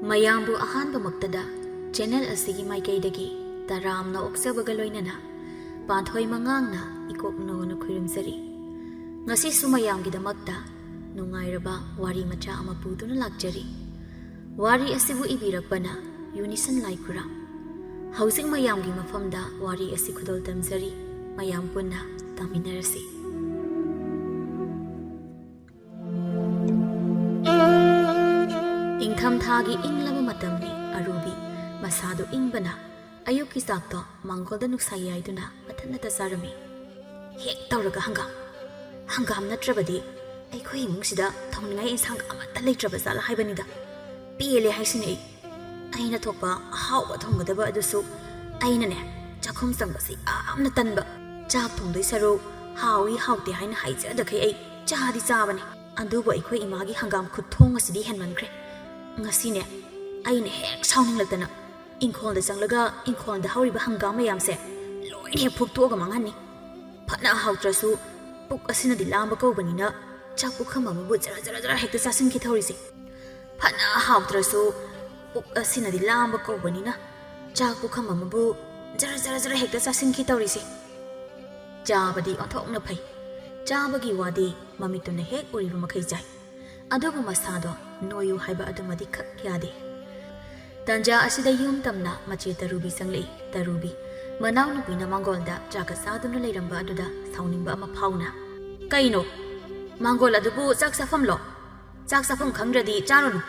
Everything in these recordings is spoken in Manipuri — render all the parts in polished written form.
ꯃꯌꯥꯝꯕꯨ ꯑꯍꯥꯟꯕꯃꯛꯇꯗ ꯆꯦꯅꯦꯜ ꯑꯁꯤꯒꯤ ꯃꯥꯏꯀꯩꯗꯒꯤ ꯇꯔꯥꯝꯅ ꯑꯣꯛꯆꯕꯒ ꯂꯣꯏꯅꯅ ꯄꯥꯟꯊꯣꯏ ꯃꯉꯥꯡꯅ ꯏꯀꯣꯛꯅꯣꯅ ꯈꯨꯔꯨꯝꯖꯔꯤ꯫ ꯉꯁꯤꯁꯨ ꯃꯌꯥꯝꯒꯤꯗꯃꯛꯇ ꯅꯨꯡꯉꯥꯏꯔꯕ ꯋꯥꯔꯤ ꯃꯆꯥ ꯑꯃ ꯄꯨꯗꯨꯅ ꯂꯥꯛꯆꯔꯤ꯫ ꯋꯥꯔꯤ ꯑꯁꯤꯕꯨ ꯏꯕꯤꯔꯛꯄꯅ ꯌꯨꯅꯤꯁꯟ ꯂꯥꯏꯈꯨꯔꯥꯝ꯫ ꯍꯧꯖꯤꯛ ꯃꯌꯥꯝꯒꯤ ꯃꯐꯝꯗ ꯋꯥꯔꯤ ꯑꯁꯤ ꯈꯨꯗꯣꯜ ꯇꯝꯖꯔꯤ꯫ ꯃꯌꯥꯝ ꯄꯨꯟꯅ ꯇꯥꯃꯤꯟꯅꯔꯁꯤ꯫ ꯏꯪꯊꯝꯊꯥꯒꯤ ꯏꯪꯂꯕ ꯃꯇꯝꯅꯤ ꯑꯔꯨꯕꯤ ꯃꯁꯥꯗꯨ ꯏꯪꯕꯅ ꯑꯌꯨꯛꯀꯤ ꯆꯥꯛꯇꯣ ꯃꯥꯡꯒꯣꯜꯗ ꯅꯨꯡꯁꯥ ꯌꯥꯏꯗꯨꯅ ꯃꯊꯟꯇ ꯆꯥꯔꯝꯃꯤ꯫ ꯍꯦꯛ ꯇꯧꯔꯒ ꯍꯪꯒꯥꯝ ꯅꯠꯇ꯭ꯔꯕꯗꯤ ꯑꯩꯈꯣꯏ ꯏꯃꯨꯡꯁꯤꯗ ꯊꯣꯡꯅꯤꯡꯉꯥꯏ ꯏꯟꯁꯥꯡ ꯑꯃꯠꯇ ꯂꯩꯇ꯭ꯔꯕ ꯖꯥꯠꯂ ꯍꯥꯏꯕꯅꯤꯗ꯫ ꯄꯦꯜꯂꯦ ꯍꯥꯏꯁꯤꯅꯦ ꯑꯩꯅ ꯊꯣꯛꯄ ꯑꯍꯥꯎꯕ ꯊꯣꯡꯒꯗꯕ ꯑꯗꯨꯁꯨ ꯑꯩꯅꯅꯦ ꯆꯥꯛꯈꯨꯝ ꯆꯪꯕꯁꯤ ꯌꯥꯝꯅ ꯇꯟꯕ꯫ ꯆꯥꯛ ꯊꯣꯡꯗꯣꯏ ꯁꯔꯨꯛ ꯍꯥꯎꯏ ꯍꯥꯎꯇꯦ ꯍꯥꯏꯅ ꯍꯥꯏꯖꯗꯈꯩ ꯑꯩ ꯆꯥꯗꯤ ꯆꯥꯕꯅꯤ꯫ ꯑꯗꯨꯕꯨ ꯑꯩꯈꯣꯏ ꯏꯃꯥꯒꯤ ꯍꯪꯒꯥꯝ ꯈꯨꯊꯣꯡ ꯑꯁꯤꯗꯤ ꯍꯦꯟꯃꯟꯈ꯭ꯔꯦ꯫ ꯉꯁꯤꯅꯦ ꯑꯩꯅ ꯍꯦꯛ ꯁꯥꯎꯅꯤꯡꯂꯛꯇꯅ ꯏꯪꯈꯣꯜꯗ ꯆꯪꯂꯒ ꯏꯪꯈꯣꯜꯗ ꯍꯧꯔꯤꯕ ꯍꯪꯒꯥꯝ ꯃꯌꯥꯝꯁꯦ ꯂꯣꯏꯅ ꯍꯦꯛ ꯐꯨꯛꯇꯣꯛꯑꯒ ꯃꯥꯡꯍꯟꯅꯤ꯫ ꯐꯅ ꯍꯥꯎꯇ꯭ꯔꯁꯨ ꯄꯨꯛ ꯑꯁꯤꯅꯗꯤ ꯂꯥꯝꯕ ꯀꯧꯕꯅꯤꯅ ꯆꯥꯛ ꯄꯨꯈꯝ ꯑꯃꯕꯨ ꯖꯔ ꯖꯔ ꯖꯔ ꯍꯦꯛꯇ ꯆꯥꯁꯤꯟꯈꯤ ꯊꯧꯔꯤꯁꯦ꯫ ꯐꯅ ꯍꯥꯎꯇ꯭ꯔꯁꯨ ꯄꯨꯛ ꯑꯁꯤꯅꯗꯤ ꯂꯥꯝꯕ ꯀꯧꯕꯅꯤꯅ ꯆꯥꯛ ꯄꯨꯈꯝ ꯑꯃꯕꯨ ꯖꯔ ꯖꯔ ꯖꯔ ꯍꯦꯛꯇ ꯆꯥꯁꯤꯟꯈꯤ ꯇꯧꯔꯤꯁꯦ꯫ ꯆꯥꯕꯗꯤ ꯑꯣꯟꯊꯣꯛꯅ ꯐꯩ꯫ ꯆꯥꯕꯒꯤ ꯋꯥꯗꯤ ꯃꯃꯤꯠꯇꯨꯅ ꯍꯦꯛ ꯎꯔꯤꯕ ꯃꯈꯩ ꯆꯥꯏ꯫ ꯑꯗꯨꯕꯨ ꯃꯁꯥꯗꯣ ꯅꯣꯏꯌꯨ ꯍꯥꯏꯕ ꯑꯗꯨꯃꯗꯤ ꯈꯛ ꯌꯥꯗꯦ꯫ ꯇꯟꯖꯥ ꯑꯁꯤꯗ ꯌꯨꯝ ꯇꯝꯅ ꯃꯆꯦ ꯇꯔꯨꯕꯤ ꯆꯪꯂꯛꯏ꯫ ꯇꯔꯨꯕꯤ ꯃꯅꯥꯎꯅꯨꯄꯤꯅ ꯃꯥꯡꯒꯣꯜꯗ ꯆꯥꯛꯀ ꯆꯥꯗꯨꯅ ꯂꯩꯔꯝꯕ ꯑꯗꯨꯗ ꯁꯥꯎꯅꯤꯡꯕ ꯑꯃ ꯐꯥꯎꯅ "ꯀꯩꯅꯣ ꯃꯥꯡꯒꯣꯜ ꯑꯗꯨꯕꯨ ꯆꯥꯛ ꯆꯥꯐꯝꯂꯣ? ꯆꯥꯛ ꯆꯥꯐꯝ ꯈꯪꯗ꯭ꯔꯗꯤ ꯆꯥꯔꯨꯅꯨ꯫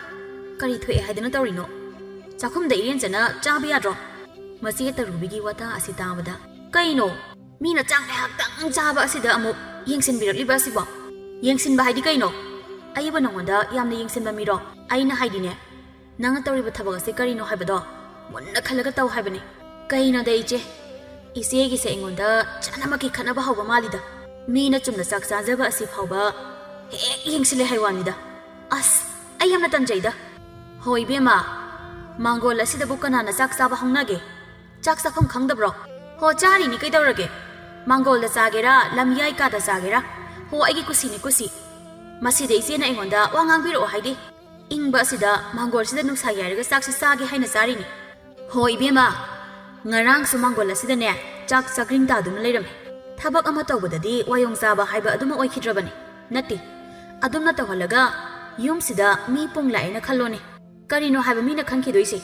ꯀꯔꯤ ꯊꯣꯛꯑꯦ ꯍꯥꯏꯗꯅ ꯇꯧꯔꯤꯅꯣ? ꯆꯥꯛꯈꯨꯝꯗ ꯏꯔꯦꯟꯖꯅ ꯆꯥꯕ ꯌꯥꯗ꯭ꯔꯣ?" ꯃꯆꯦ ꯇꯔꯨꯕꯤꯒꯤ ꯋꯥꯇꯥ ꯑꯁꯤ ꯇꯥꯕꯗ "ꯀꯩꯅꯣ ꯃꯤꯅ ꯆꯥꯛ ꯉꯥꯏꯍꯥꯛꯇꯪ ꯆꯥꯕ ꯑꯁꯤꯗ ꯑꯃꯨꯛ ꯌꯦꯡꯁꯤꯟꯕꯤꯔꯛꯂꯤꯕ ꯑꯁꯤꯕꯣ? ꯌꯦꯡꯁꯤꯟꯕ ꯍꯥꯏꯗꯤ ꯀꯩꯅꯣ? ꯑꯩꯕꯨ ꯅꯉꯣꯟꯗ ꯌꯥꯝꯅ ꯌꯦꯡꯁꯤꯟꯕ ꯃꯤꯔꯣ? ꯑꯩꯅ ꯍꯥꯏꯗꯤꯅꯦ ꯅꯪꯅ ꯇꯧꯔꯤꯕ ꯊꯕꯛ ꯑꯁꯤ ꯀꯔꯤꯅꯣ ꯍꯥꯏꯕꯗꯣ ꯃꯨꯟꯅ ꯈꯜꯂꯒ ꯇꯧ ꯍꯥꯏꯕꯅꯤ꯫ ꯀꯩꯅꯣꯗ ꯏꯆꯦꯒꯤꯁꯦ ꯑꯩꯉꯣꯟꯗ ꯆꯥꯅꯃꯛꯀꯤ ꯈꯠꯅꯕ ꯍꯧꯕ ꯃꯥꯜꯂꯤꯗ꯫ ꯃꯤꯅ ꯆꯨꯝꯅ ꯆꯥꯛ ꯆꯥꯖꯕ ꯑꯁꯤ ꯐꯥꯎꯕ ꯍꯦꯛ ꯌꯦꯡꯁꯤꯜꯂꯦ ꯍꯥꯏ ꯋꯥꯅꯤꯗ꯫ ꯑꯁ ꯑꯩ ꯌꯥꯝꯅ ꯇꯟꯖꯩꯗ꯫ ꯍꯣꯏ ꯏꯕꯦꯝꯃ, ꯃꯥꯡꯒꯣꯜ ꯑꯁꯤꯗꯕꯨ ꯀꯅꯥꯅ ꯆꯥꯛ ꯆꯥꯕ ꯍꯧꯅꯒꯦ? ꯆꯥꯛ ꯆꯥꯐꯝ ꯈꯪꯗꯕ꯭ꯔꯣ? ꯍꯣ ꯆꯥꯔꯤꯅꯤ ꯀꯩꯗꯧꯔꯒꯦ? ꯃꯥꯡꯒꯣꯜꯗ ꯆꯥꯒꯦꯔꯥ ꯂꯝꯌꯥꯏ ꯀꯥꯗ ꯆꯥꯒꯦꯔꯥ ꯍꯣ ꯑꯩꯒꯤ ꯀꯨꯁꯤꯅꯤ ꯀꯨꯁꯤ꯫ ꯃꯁꯤꯗ ꯏꯆꯦꯅ ꯑꯩꯉꯣꯟꯗ ꯋꯥ ꯉꯥꯡꯕꯤꯔꯛꯑꯣ ꯍꯥꯏꯗꯤ? ꯏꯪꯕ ꯑꯁꯤꯗ ꯃꯥꯡꯒꯣꯜꯁꯤꯗ ꯅꯨꯡꯁꯥ ꯌꯥꯏꯔꯒ ꯆꯥꯛꯁꯤ ꯆꯥꯒꯦ ꯍꯥꯏꯅ ꯆꯥꯔꯤꯅꯤ꯫ ꯍꯣ ꯏꯕꯦꯝꯃ, ꯉꯔꯥꯡꯁꯨ ꯃꯥꯡꯒꯣꯜ ꯑꯁꯤꯗꯅꯦ ꯆꯥꯛ ꯆꯥꯛꯔꯤꯡ ꯇꯥꯗꯨꯅ ꯂꯩꯔꯝꯃꯦ꯫ ꯊꯕꯛ ꯑꯃ ꯇꯧꯕꯗꯗꯤ ꯋꯥꯌꯣꯡ ꯆꯥꯕ ꯍꯥꯏꯕ ꯑꯗꯨꯃ ꯑꯣꯏꯈꯤꯗ꯭ꯔꯕꯅꯤ꯫ ꯅꯠꯇꯦ, ꯑꯗꯨꯝꯅ ꯇꯧꯍꯜꯂꯒ ꯌꯨꯝꯁꯤꯗ ꯃꯤ ꯄꯨꯡ ꯂꯥꯛꯑꯦꯅ ꯈꯜꯂꯣꯅꯦ꯫ ꯀꯔꯤꯅꯣ ꯍꯥꯏꯕ ꯃꯤꯅ ꯈꯟꯈꯤꯗꯣꯏꯁꯦ?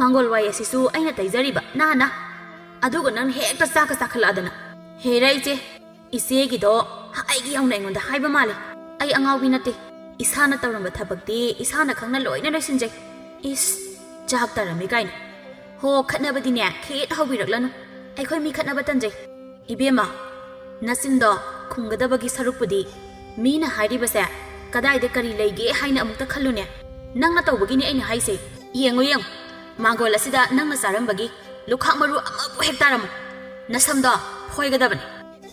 ꯃꯥꯡꯒꯣꯜ ꯋꯥꯏ ꯑꯁꯤꯁꯨ ꯑꯩꯅ ꯇꯩꯖꯔꯤꯕ ꯅꯥꯟꯅ꯫ ꯑꯗꯨꯒ ꯅꯪ ꯍꯦꯛꯇ ꯆꯥꯛꯀ ꯆꯥꯈꯠꯂꯛꯑꯗꯅ꯫ ꯍꯦꯔꯥ ꯏꯆꯦꯒꯤꯗꯣ ꯑꯩꯒꯤ ꯌꯧꯅ ꯑꯩꯉꯣꯟꯗ ꯍꯥꯏꯕ ꯃꯥꯜꯂꯦ꯫ ꯑꯩ ꯑꯉꯥꯎꯕꯤ ꯅꯠꯇꯦ꯫ ꯏꯁꯥꯅ ꯇꯧꯔꯝꯕ ꯊꯕꯛꯇꯤ ꯏꯁꯥꯅ ꯈꯪꯅ ꯂꯣꯏꯅ ꯂꯣꯏꯁꯤꯟꯖꯩ꯫ ꯏꯁ ꯆꯥꯛ ꯇꯥꯔꯝꯃꯤ ꯀꯥꯏꯅ꯫ ꯍꯣ ꯈꯠꯅꯕꯗꯤꯅꯦ ꯈꯦꯠ ꯍꯧꯕꯤꯔꯛꯂꯅꯨ꯫ ꯑꯩꯈꯣꯏ ꯃꯤ ꯈꯠꯅꯕ ꯇꯟꯖꯩ꯫ ꯏꯕꯦꯝꯃ, ꯅꯆꯤꯟꯗꯣ ꯈꯨꯝꯒꯗꯕꯒꯤ ꯁꯔꯨꯛꯄꯨꯗꯤ ꯃꯤꯅ ꯍꯥꯏꯔꯤꯕꯁꯦ ꯀꯗꯥꯏꯗ ꯀꯔꯤ ꯂꯩꯒꯦ ꯍꯥꯏꯅ ꯑꯃꯨꯛꯇ ꯈꯜꯂꯨꯅꯦ꯫ ꯅꯪꯅ ꯇꯧꯕꯒꯤꯅꯤ ꯑꯩꯅ ꯍꯥꯏꯁꯦ꯫ ꯌꯦꯡꯉꯨ ꯃꯥꯡꯒꯣꯜ ꯑꯁꯤꯗ ꯅꯪꯅ ꯆꯥꯔꯝꯕꯒꯤ ꯂꯨꯈꯥꯛ ꯃꯔꯨ ꯑꯃꯕꯨ ꯍꯦꯛ ꯇꯥꯔꯝꯃꯨ ꯅꯁꯝꯗꯣ ꯐꯣꯏꯒꯗꯕꯅꯤ꯫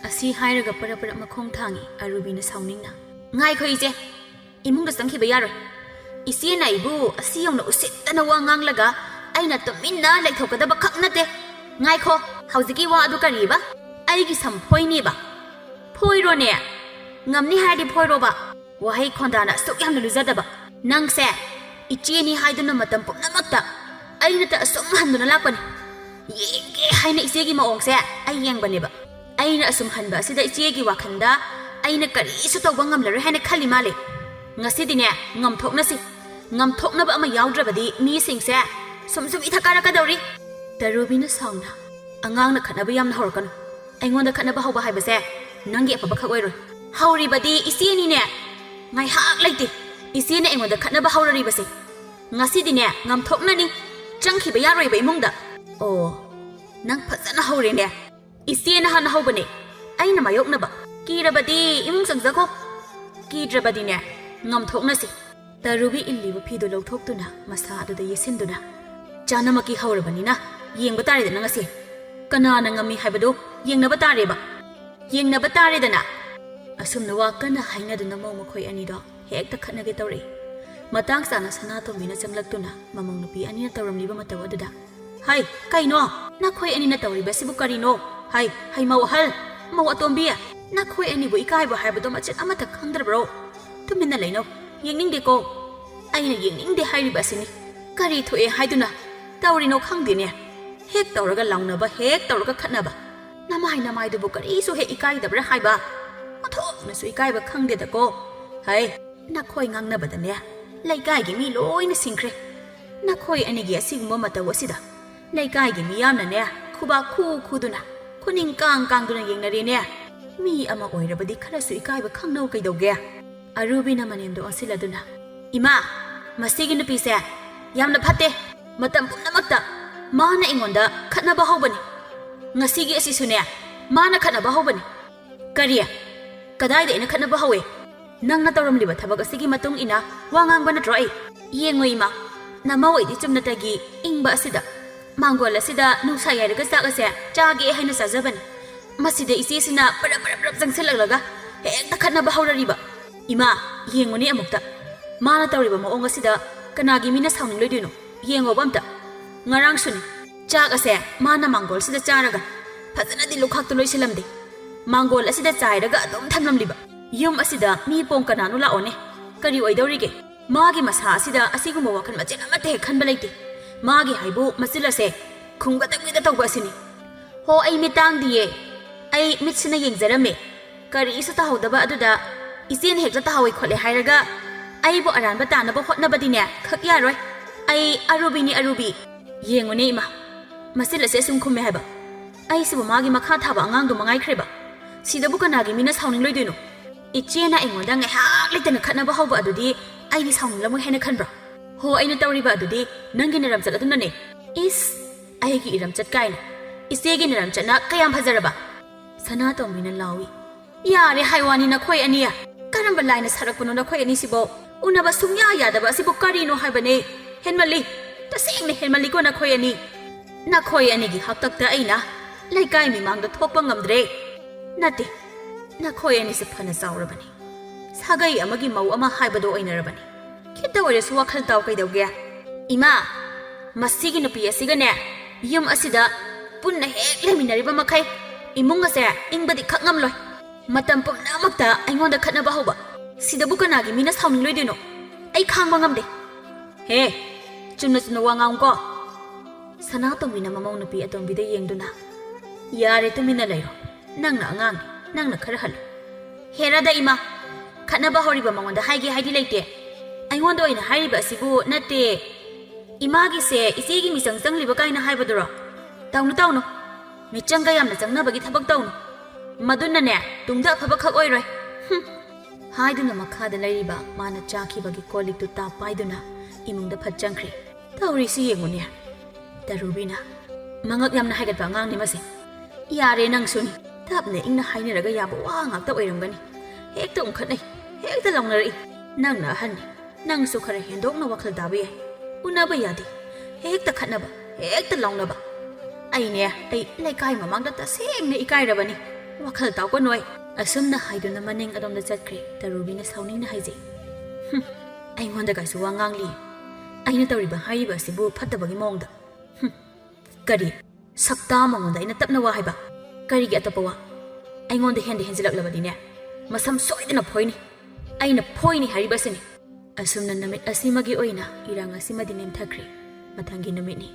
ꯑꯁꯤ ꯍꯥꯏꯔꯒ ꯄꯔꯞ ꯄꯔꯞ ꯃꯈꯣꯡ ꯊꯥꯡꯉꯤ ꯑꯔꯨꯕꯤꯅ ꯁꯥꯎꯅꯤꯡꯅ꯫ ꯉꯥꯏꯈꯣ ꯏꯆꯦ, ꯏꯃꯨꯡꯗ ꯆꯪꯈꯤꯕ ꯌꯥꯔꯣꯏ꯫ ꯏꯆꯦꯅ ꯑꯩꯕꯨ ꯑꯁꯤ ꯌꯧꯅ ꯎꯁꯤꯠꯇꯅ ꯋꯥ ꯉꯥꯡꯂꯒ ꯑꯩꯅ ꯇꯨꯃꯤꯟꯅ ꯂꯩꯊꯣꯛꯀꯗꯕ ꯈꯛ ꯅꯠꯇꯦ꯫ ꯉꯥꯏꯈꯣ, ꯍꯧꯖꯤꯛꯀꯤ ꯋꯥ ꯑꯗꯨ ꯀꯔꯤꯕ? ꯑꯩꯒꯤ ꯁꯝ ꯐꯣꯏꯅꯦꯕ? ꯐꯣꯏꯔꯣꯅꯦ, ꯉꯝꯅꯤ ꯍꯥꯏꯔꯗꯤ ꯐꯣꯏꯔꯣꯕ꯫ ꯋꯥꯍꯩ ꯈꯣꯟꯗꯥꯅ ꯑꯁꯨꯛ ꯌꯥꯝꯅ ꯂꯨꯖꯗꯕ ꯅꯪꯁꯦ ꯏꯆꯦꯅꯤ ꯍꯥꯏꯗꯨꯅ ꯃꯇꯝ ꯄꯨꯝꯅꯃꯛꯇ ꯑꯩꯅꯇ ꯑꯁꯨꯝ ꯍꯟꯗꯨꯅ ꯂꯥꯛꯄꯅꯤ꯫ ꯌꯦꯡꯒꯦ ꯍꯥꯏꯅ ꯏꯆꯦꯒꯤ ꯃꯑꯣꯡꯁꯦ ꯑꯩ ꯌꯦꯡꯕꯅꯦꯕ꯫ ꯑꯩꯅ ꯑꯁꯨꯝ ꯍꯟꯕ ꯑꯁꯤꯗ ꯏꯆꯦꯒꯤ ꯋꯥꯈꯜꯗ ꯑꯩꯅ ꯀꯔꯤꯁꯨ ꯇꯧꯕ ꯉꯝꯂꯔꯣꯏ ꯍꯥꯏꯅ ꯈꯜꯂꯤ ꯃꯥꯜꯂꯦ꯫ ꯉꯁꯤꯗꯤꯅꯦ ꯉꯝꯊꯣꯛꯅꯁꯤ꯫ ꯉꯝꯊꯣꯛꯅꯕ ꯑꯃ ꯌꯥꯎꯗ꯭ꯔꯕꯗꯤ ꯃꯤꯁꯤꯡꯁꯦ ꯁꯨꯝ ꯏꯊꯛ ꯀꯥꯔꯛꯀꯗꯧꯔꯤ꯫ ꯇꯔꯨꯕꯤꯅ ꯁꯥꯎꯅ "ꯑꯉꯥꯡꯅ ꯈꯠꯅꯕ ꯌꯥꯝꯅ ꯍꯧꯔꯛꯀꯅꯨ꯫ ꯑꯩꯉꯣꯟꯗ ꯈꯠꯅꯕ ꯍꯧꯕ ꯍꯥꯏꯕꯁꯦ ꯅꯪꯒꯤ ꯑꯐꯕ ꯈꯛ ꯑꯣꯏꯔꯣꯏ꯫ ꯍꯧꯔꯤꯕꯗꯤ ꯏꯆꯦꯅꯤꯅꯦ꯫ ꯉꯥꯏꯍꯥꯛ ꯂꯩꯇꯦ ꯏꯆꯦꯅ ꯑꯩꯉꯣꯟꯗ ꯈꯠꯅꯕ ꯍꯧꯔꯔꯤꯕꯁꯦ꯫ ꯉꯁꯤꯗꯤꯅꯦ ꯉꯝꯊꯣꯛꯅꯅꯤ꯫ ꯆꯪꯈꯤꯕ ꯌꯥꯔꯣꯏꯕ ꯏꯃꯨꯡꯗ꯫ ꯑꯣ ꯅꯪ ꯐꯖꯅ ꯍꯧꯔꯦꯅꯦ꯫ ꯏꯆꯦꯅ ꯍꯥꯟꯅ ꯍꯧꯕꯅꯦ, ꯑꯩꯅ ꯃꯥꯌꯣꯛꯅꯕ꯫ ꯀꯤꯔꯕꯗꯤ ꯏꯃꯨꯡ ꯆꯪꯖꯈꯣ, ꯀꯤꯗ꯭ꯔꯕꯗꯤꯅꯦ ꯉꯝꯊꯣꯛꯅꯁꯤ꯫ ꯇꯔꯨꯕꯤ ꯏꯜꯂꯤꯕ ꯐꯤꯗꯨ ꯂꯧꯊꯣꯛꯇꯨꯅ ꯃꯁꯥ ꯑꯗꯨꯗ ꯌꯦꯠꯁꯤꯟꯗꯨꯅ "ꯆꯥꯅꯃꯛꯀꯤ ꯍꯧꯔꯕꯅꯤꯅ ꯌꯦꯡꯕ ꯇꯥꯔꯦꯗꯅ ꯉꯁꯤ꯫ ꯀꯅꯥꯅ ꯉꯝꯃꯤ ꯍꯥꯏꯕꯗꯨ ꯌꯦꯡꯅꯕ ꯇꯥꯔꯦꯕ꯫ ꯌꯦꯡꯅꯕ ꯇꯥꯔꯦꯗꯅ." ꯑꯁꯨꯝꯅ ꯋꯥ ꯀꯟꯅ ꯍꯥꯏꯅꯗꯨꯅ ꯃꯧ ꯃꯈꯣꯏ ꯑꯅꯤꯗꯣ ꯍꯦꯛꯇ ꯈꯠꯅꯒꯦ ꯇꯧꯔꯛꯏ꯫ ꯃꯇꯥꯡ ꯆꯥꯅ ꯁꯅꯥꯇꯣꯝꯕꯤꯅ ꯆꯪꯂꯛꯇꯨꯅ ꯃꯃꯧ ꯅꯨꯄꯤ ꯑꯅꯤꯅ ꯇꯧꯔꯝꯂꯤꯕ ꯃꯇꯧ ꯑꯗꯨꯗ "ꯍꯩ ꯀꯩꯅꯣ ꯅꯈꯣꯏ ꯑꯅꯤꯅ ꯇꯧꯔꯤꯕꯁꯤꯕꯨ ꯀꯔꯤꯅꯣ? ꯍꯩ ꯃꯧ ꯑꯍꯜ, ꯃꯧ ꯑꯇꯣꯝꯕꯤ, ꯅꯈꯣꯏ ꯑꯅꯤꯕꯨ ꯏꯀꯥꯏꯕ ꯍꯥꯏꯕꯗꯣ ꯃꯆꯦꯠ ꯑꯃꯠꯇ ꯈꯪꯗ꯭ꯔꯕ꯭ꯔꯣ? ꯇꯨꯃꯤꯟꯅ ꯂꯩꯅꯧ, ꯌꯦꯡꯅꯤꯡꯗꯦꯀꯣ꯫ ꯑꯩꯅ ꯌꯦꯡꯅꯤꯡꯗꯦ ꯍꯥꯏꯔꯤꯕ ꯑꯁꯤꯅꯤ꯫ ꯀꯔꯤ ꯊꯣꯛꯑꯦ ꯍꯥꯏꯗꯨꯅ ꯇꯧꯔꯤꯅꯣ ꯈꯪꯗꯦꯅꯦ ꯍꯦꯛ ꯇꯧꯔꯒ ꯂꯥꯎꯅꯕ ꯍꯦꯛ ꯇꯧꯔꯒ ꯈꯠꯅꯕ ꯅꯃꯥꯏ ꯅꯃꯥꯏꯗꯨꯕꯨ ꯀꯔꯤꯁꯨ ꯍꯦꯛ ꯏꯀꯥꯏꯗꯕ꯭ꯔꯥ ꯍꯥꯏꯕ ꯑꯣꯟꯊꯣꯛꯅꯁꯨ ꯏꯀꯥꯏꯕ ꯈꯪꯗꯦꯗꯀꯣ ꯍꯩ ꯅꯈꯣꯏ ꯉꯥꯡꯅꯕꯗꯅꯦ ꯂꯩꯀꯥꯏꯒꯤ ꯃꯤ ꯂꯣꯏꯅ ꯁꯤꯡꯈ꯭ꯔꯦ ꯅꯈꯣꯏ ꯑꯅꯤꯒꯤ ꯑꯁꯤꯒꯨꯝꯕ ꯃꯇꯧ ꯑꯁꯤꯗ ꯂꯩꯀꯥꯏꯒꯤ ꯃꯤꯌꯥꯝꯅꯅꯦ ꯈꯨꯕꯥꯛ ꯈꯨꯗꯨꯅ ꯈꯨꯅꯤꯡ ꯀꯥꯡꯗꯨꯅ ꯌꯦꯡꯅꯔꯦꯅꯦ ꯃꯤ ꯑꯃ ꯑꯣꯏꯔꯕꯗꯤ ꯈꯔꯁꯨ ꯏꯀꯥꯏꯕ ꯈꯪꯅꯧ ꯀꯩꯗꯧꯒꯦ ꯑꯔꯨꯕꯤꯅ ꯃꯅꯦꯝꯗꯣ ꯑꯣꯟꯁꯤꯜꯂꯗꯨꯅ ꯏꯃꯥ ꯃꯁꯤꯒꯤ ꯅꯨꯄꯤꯁꯦ ꯌꯥꯝꯅ ꯐꯠꯇꯦ ꯃꯇꯝ ꯄꯨꯝꯅꯃꯛꯇ ꯃꯥꯅ ꯑꯩꯉꯣꯟꯗ ꯈꯠꯅꯕ ꯍꯧꯕꯅꯤ ꯉꯁꯤꯒꯤ ꯑꯁꯤꯁꯨꯅꯦ ꯃꯥꯅ ꯈꯠꯅꯕ ꯍꯧꯕꯅꯤ ꯀꯔꯤ ꯀꯗꯥꯏꯗ ꯑꯩꯅ ꯈꯠꯅꯕ ꯍꯧꯋꯦ ꯅꯪꯅ ꯇꯧꯔꯝꯂꯤꯕ ꯊꯕꯛ ꯑꯁꯤꯒꯤ ꯃꯇꯨꯡ ꯏꯟꯅ ꯋꯥ ꯉꯥꯡꯕ ꯅꯠꯇ꯭ꯔꯣ ꯑꯩ ꯌꯦꯡꯉꯣ ꯏꯃꯥ ꯅꯃꯧ ꯑꯩꯗꯤ ꯆꯨꯝꯅꯇꯒꯤ ꯏꯪꯕ ꯑꯁꯤꯗ ꯃꯥꯡꯒꯣꯜ ꯑꯁꯤꯗ ꯅꯨꯡꯁꯥ ꯌꯥꯏꯔꯒ ꯆꯥꯛ ꯑꯁꯦ ꯆꯥꯒꯦ ꯍꯥꯏꯅ ꯆꯥꯖꯕꯅꯤ ꯃꯁꯤꯗ ꯏꯆꯦꯁꯤꯅ ꯄꯔꯞ ꯆꯪꯁꯤꯜꯂꯛꯂꯒ ꯍꯦꯛꯇ ꯈꯠꯅꯕ ꯍꯧꯔꯔꯤꯕ ꯏꯃꯥ ꯌꯦꯡꯉꯨꯅꯦ ꯑꯃꯨꯛꯇ ꯃꯥꯅ ꯇꯧꯔꯤꯕ ꯃꯑꯣꯡ ꯑꯁꯤꯗ ꯀꯅꯥꯒꯤ ꯃꯤꯅ ꯁꯥꯎꯅꯤꯡꯂꯣꯏꯗꯣꯏꯅꯣ ꯌꯦꯡꯉꯣꯕ ꯑꯝꯇ ꯉꯔꯥꯡꯁꯨꯅꯤ ꯆꯥꯛ ꯑꯁꯦ ꯃꯥꯅ ꯃꯥꯡꯒꯣꯜꯁꯤꯗ ꯆꯥꯔꯒ ꯐꯖꯅꯗꯤ ꯂꯨꯈꯥꯛꯇꯨ ꯂꯣꯏꯁꯤꯜꯂꯝꯗꯦ ꯃꯥꯡꯒꯣꯜ ꯑꯁꯤꯗ ꯆꯥꯏꯔꯒ ꯑꯗꯨꯝ ꯊꯝꯂꯝꯂꯤꯕ ꯌꯨꯝ ꯑꯁꯤꯗ ꯃꯤ ꯄꯣꯡ ꯀꯅꯥꯅꯣ ꯂꯥꯛꯑꯣꯅꯦ ꯀꯔꯤ ꯑꯣꯏꯗꯧꯔꯤꯒꯦ ꯃꯥꯒꯤ ꯃꯁꯥ ꯑꯁꯤꯗ ꯑꯁꯤꯒꯨꯝꯕ ꯋꯥꯈꯜ ꯃꯆꯦꯠ ꯑꯃꯠꯇ ꯍꯦꯛ ꯈꯟꯕ ꯂꯩꯇꯦ ꯃꯥꯒꯤ ꯍꯥꯏꯕꯨ ꯃꯆꯤꯜ ꯑꯁꯦ ꯈꯨꯝꯒꯗꯕꯤꯗ ꯇꯧꯕ ꯑꯁꯤꯅꯤ ꯍꯣ ꯑꯩ ꯃꯤꯠ ꯇꯥꯡꯗꯤꯌꯦ ꯑꯩ ꯃꯤꯠꯁꯤꯅ ꯌꯦꯡꯖꯔꯝꯃꯦ ꯀꯔꯤꯁꯨ ꯇꯥꯍꯧꯗꯕ ꯑꯗꯨꯗ ꯏꯆꯦꯅ ꯍꯦꯛꯇ ꯇꯥꯍꯧꯏ ꯈꯣꯠꯂꯦ ꯍꯥꯏꯔꯒ ꯑꯩꯕꯨ ꯑꯔꯥꯟꯕ ꯇꯥꯅꯕ ꯍꯣꯠꯅꯕꯗꯤꯅꯦ ꯈꯛ ꯌꯥꯔꯣꯏ ꯑꯩ ꯑꯔꯨꯕꯤꯅꯤ ꯑꯔꯨꯕꯤ ꯌꯦꯡꯉꯨꯅꯦ ꯏꯃꯥ ꯃꯆꯤꯜ ꯑꯁꯦ ꯑꯁꯨꯝ ꯈꯨꯝꯃꯦ ꯍꯥꯏꯕ ꯑꯩꯁꯤꯕꯨ ꯃꯥꯒꯤ ꯃꯈꯥ ꯊꯥꯕ ꯑꯉꯥꯡꯗꯣ ꯃꯉꯥꯏꯈ꯭ꯔꯦꯕ ꯁꯤꯗꯕꯨ ꯀꯅꯥꯒꯤ ꯃꯤꯅ ꯁꯥꯎꯅꯤꯡꯂꯣꯏꯗꯣꯏꯅꯣ ꯏꯆꯦꯅ ꯑꯩꯉꯣꯟꯗ ꯉꯥꯏꯍꯥꯛ ꯂꯩꯇꯅ ꯈꯠꯅꯕ ꯍꯧꯕ ꯑꯗꯨꯗꯤ ꯑꯩꯗꯤ ꯁꯥꯎꯅꯤꯡꯂꯝꯃꯣꯏ ꯍꯥꯏꯅ ꯈꯟꯕ꯭ꯔꯣ ꯍꯣ ꯑꯩꯅ ꯇꯧꯔꯤꯕ ꯑꯗꯨꯗꯤ ꯅꯪꯒꯤ ꯅꯔꯝꯆꯠ ꯑꯗꯨꯅꯅꯦ ꯏꯁ ꯑꯩꯒꯤ ꯏꯔꯝꯆꯠ ꯀꯥꯏꯅ ꯏꯆꯦꯒꯤ ꯅꯔꯝꯆꯠꯅ ꯀꯌꯥꯝ ꯐꯖꯔꯕ ꯁꯅꯥꯇꯣꯝꯕꯤꯅ ꯂꯥꯎꯏ ꯌꯥꯔꯦ ꯍꯥꯏꯋꯥꯅꯤ ꯅꯈꯣꯏ ꯑꯅꯤꯌꯥ ꯀꯔꯝꯕ ꯂꯥꯏꯅ ꯁꯥꯔꯛꯄꯅꯣ ꯅꯈꯣꯏ ꯑꯅꯤꯁꯤꯕꯣ ꯎꯅꯕ ꯁꯨꯡꯌꯥ ꯌꯥꯗꯕ ꯑꯁꯤꯕꯨ ꯀꯔꯤꯅꯣ ꯍꯥꯏꯕꯅꯦ ꯍꯦꯟꯃꯜꯂꯤ ꯇꯁꯦꯡꯅ ꯍꯦꯟꯃꯜꯂꯤꯀꯣ ꯅꯈꯣꯏ ꯑꯅꯤꯒꯤ ꯍꯥꯛꯇꯛꯇ ꯑꯩꯅ ꯂꯩꯀꯥꯏ ꯃꯤꯃꯥꯡꯗ ꯊꯣꯛꯄ ꯉꯝꯗ꯭ꯔꯦ ꯅꯠꯇꯦ ꯅꯈꯣꯏ ꯑꯅꯤꯁꯦ ꯐꯅ ꯆꯥꯎꯔꯕꯅꯤ ꯁꯥꯒꯩ ꯑꯃꯒꯤ ꯃꯧ ꯑꯃ ꯍꯥꯏꯕꯗꯣ ꯑꯣꯏꯅꯔꯕꯅꯤ ꯈꯤꯇ ꯑꯣꯏꯔꯁꯨ ꯋꯥꯈꯜ ꯇꯥꯎ ꯀꯩꯗꯧꯒꯦ ꯏꯃꯥ ꯃꯁꯤꯒꯤ ꯅꯨꯄꯤ ꯑꯁꯤꯒꯅꯦ ꯌꯨꯝ ꯑꯁꯤꯗ ꯄꯨꯟꯅ ꯍꯦꯛ ꯂꯩꯃꯤꯟꯅꯔꯤꯕ ꯃꯈꯩ ꯏꯃꯨꯡ ꯑꯁꯦ ꯏꯪꯕꯗꯤ ꯈꯛ ꯉꯝꯂꯣꯏ ꯃꯇꯝ ꯄꯨꯝꯅꯃꯛꯇ ꯑꯩꯉꯣꯟꯗ ꯈꯠꯅꯕ ꯍꯧꯕ ꯁꯤꯗꯕꯨ ꯀꯅꯥꯒꯤ ꯃꯤꯅ ꯁꯥꯎꯅꯤꯡꯂꯣꯏꯗꯣꯏꯅꯣ ꯑꯩ ꯈꯥꯡꯕ ꯉꯝꯗꯦ ꯍꯦ ꯆꯨꯝꯅ ꯋꯥ ꯉꯥꯡꯉꯨꯀꯣ ꯁꯅꯥꯇꯣꯝꯕꯤꯅ ꯃꯃꯧ ꯅꯨꯄꯤ ꯑꯇꯣꯝꯕꯤꯗ ꯌꯦꯡꯗꯨꯅ ꯌꯥꯔꯦ ꯇꯨꯃꯤꯟꯅ ꯂꯩꯔꯣ ꯅꯪꯅ ꯑꯉꯥꯡꯅꯤ ꯅꯪꯅ ꯈꯔ ꯍꯜꯂꯨ ꯍꯦꯔꯥꯗ ꯏꯃꯥ ꯈꯠꯅꯕ ꯍꯧꯔꯤꯕ ꯃꯉꯣꯟꯗ ꯍꯥꯏꯒꯦ ꯍꯥꯏꯗꯤ ꯂꯩꯇꯦ ꯑꯩꯉꯣꯟꯗ ꯑꯣꯏꯅ ꯍꯥꯏꯔꯤꯕ ꯑꯁꯤꯕꯨ ꯅꯠꯇꯦ ꯏꯃꯥꯒꯤꯁꯦ ꯏꯆꯦꯒꯤ ꯃꯤꯆꯪ ꯆꯪꯂꯤꯕ ꯀꯥꯏꯅ ꯍꯥꯏꯕꯗꯨꯔꯣ ꯇꯧꯅꯨ ꯃꯤꯆꯪꯒ ꯌꯥꯝꯅ ꯆꯪꯅꯕꯒꯤ ꯊꯕꯛ ꯇꯧꯅꯨ ꯃꯗꯨꯅꯅꯦ ꯇꯨꯡꯗ ꯑꯐꯕ ꯈꯛ ꯑꯣꯏꯔꯣꯏ ꯍꯥꯏꯗꯨꯅ ꯃꯈꯥꯗ ꯂꯩꯔꯤꯕ ꯃꯥꯅ ꯆꯥꯈꯤꯕꯒꯤ ꯀꯣꯜꯂꯤꯛꯇꯨ ꯇꯥꯞ ꯄꯥꯏꯗꯨꯅ ꯏꯃꯨꯡꯗ ꯐꯠ ꯆꯪꯈ꯭ꯔꯦ ꯇꯧꯔꯤꯁꯤ ꯌꯦꯡꯉꯨꯅꯦ ꯇꯔꯨꯕꯤꯅ ꯃꯉꯛ ꯌꯥꯝꯅ ꯍꯥꯏꯒꯠꯄ ꯑꯉꯥꯡꯅꯤ ꯃꯁꯤ ꯌꯥꯔꯦ ꯅꯪꯁꯨꯅꯤ ꯇꯞꯅ ꯏꯪꯅ ꯍꯥꯏꯅꯔꯒ ꯌꯥꯕ ꯋꯥ ꯉꯥꯛꯇ ꯑꯣꯏꯔꯝꯒꯅꯤ ꯍꯦꯛꯇ ꯎꯪꯈꯠꯅꯩ ꯍꯦꯛꯇ ꯂꯥꯎꯅꯔꯛꯏ ꯅꯪꯅ ꯑꯍꯟꯅꯤ ꯅꯪꯁꯨ ꯈꯔ ꯍꯦꯟꯗꯣꯛꯅ ꯋꯥꯈꯜ ꯇꯥꯕ ꯌꯥꯏ ꯎꯅꯕ ꯌꯥꯗꯦ ꯍꯦꯛꯇ ꯈꯠꯅꯕ ꯍꯦꯛꯇ ꯂꯥꯎꯅꯕ ꯑꯩ ꯂꯩꯀꯥꯏ ꯃꯃꯥꯡꯗ ꯇꯁꯦꯡꯅ ꯏꯀꯥꯏꯔꯕꯅꯤ ꯋꯥꯈꯜ ꯇꯥꯎꯒꯅꯨ ꯑꯁꯨꯝꯅ ꯍꯥꯏꯗꯨꯅ ꯃꯅꯤꯡ ꯑꯗꯣꯝꯗ ꯆꯠꯈ꯭ꯔꯦ ꯇꯔꯨꯕꯤꯅ ꯁꯥꯎꯅꯤꯡꯅ ꯍꯥꯏꯖꯩ ꯑꯩꯉꯣꯟꯗꯒꯁꯨ ꯋꯥ ꯉꯥꯡꯂꯤ ꯑꯩꯅ ꯇꯧꯔꯤꯕ ꯍꯥꯏꯔꯤꯕ ꯑꯁꯤꯕꯨ ꯐꯠꯇꯕꯒꯤ ꯃꯑꯣꯡꯗ ꯀꯔꯤ ꯁꯛꯇꯥ ꯃꯉꯣꯟꯗ ꯑꯩꯅ ꯇꯞꯅ ꯋꯥ ꯍꯥꯏꯕ ꯀꯔꯤꯒꯤ ꯑꯇꯣꯞꯄ ꯋꯥ ꯑꯩꯉꯣꯟꯗ ꯍꯦꯟꯖꯤꯜꯂꯛꯂꯕꯗꯤꯅꯦ ꯃꯁꯝ ꯁꯣꯏꯗꯅ ꯐꯣꯏꯅꯤ ꯑꯩꯅ ꯐꯣꯏꯅꯤ ꯍꯥꯏꯔꯤꯕꯁꯤꯅꯤ ꯑꯁꯨꯝꯅ ꯅꯨꯃꯤꯠ ꯑꯁꯤꯃꯒꯤ ꯑꯣꯏꯅ ꯏꯔꯥꯡ ꯑꯁꯤꯃꯗꯤ ꯅꯦꯝꯊꯈ꯭ꯔꯦ ꯃꯊꯪꯒꯤ ꯅꯨꯃꯤꯠꯅꯤ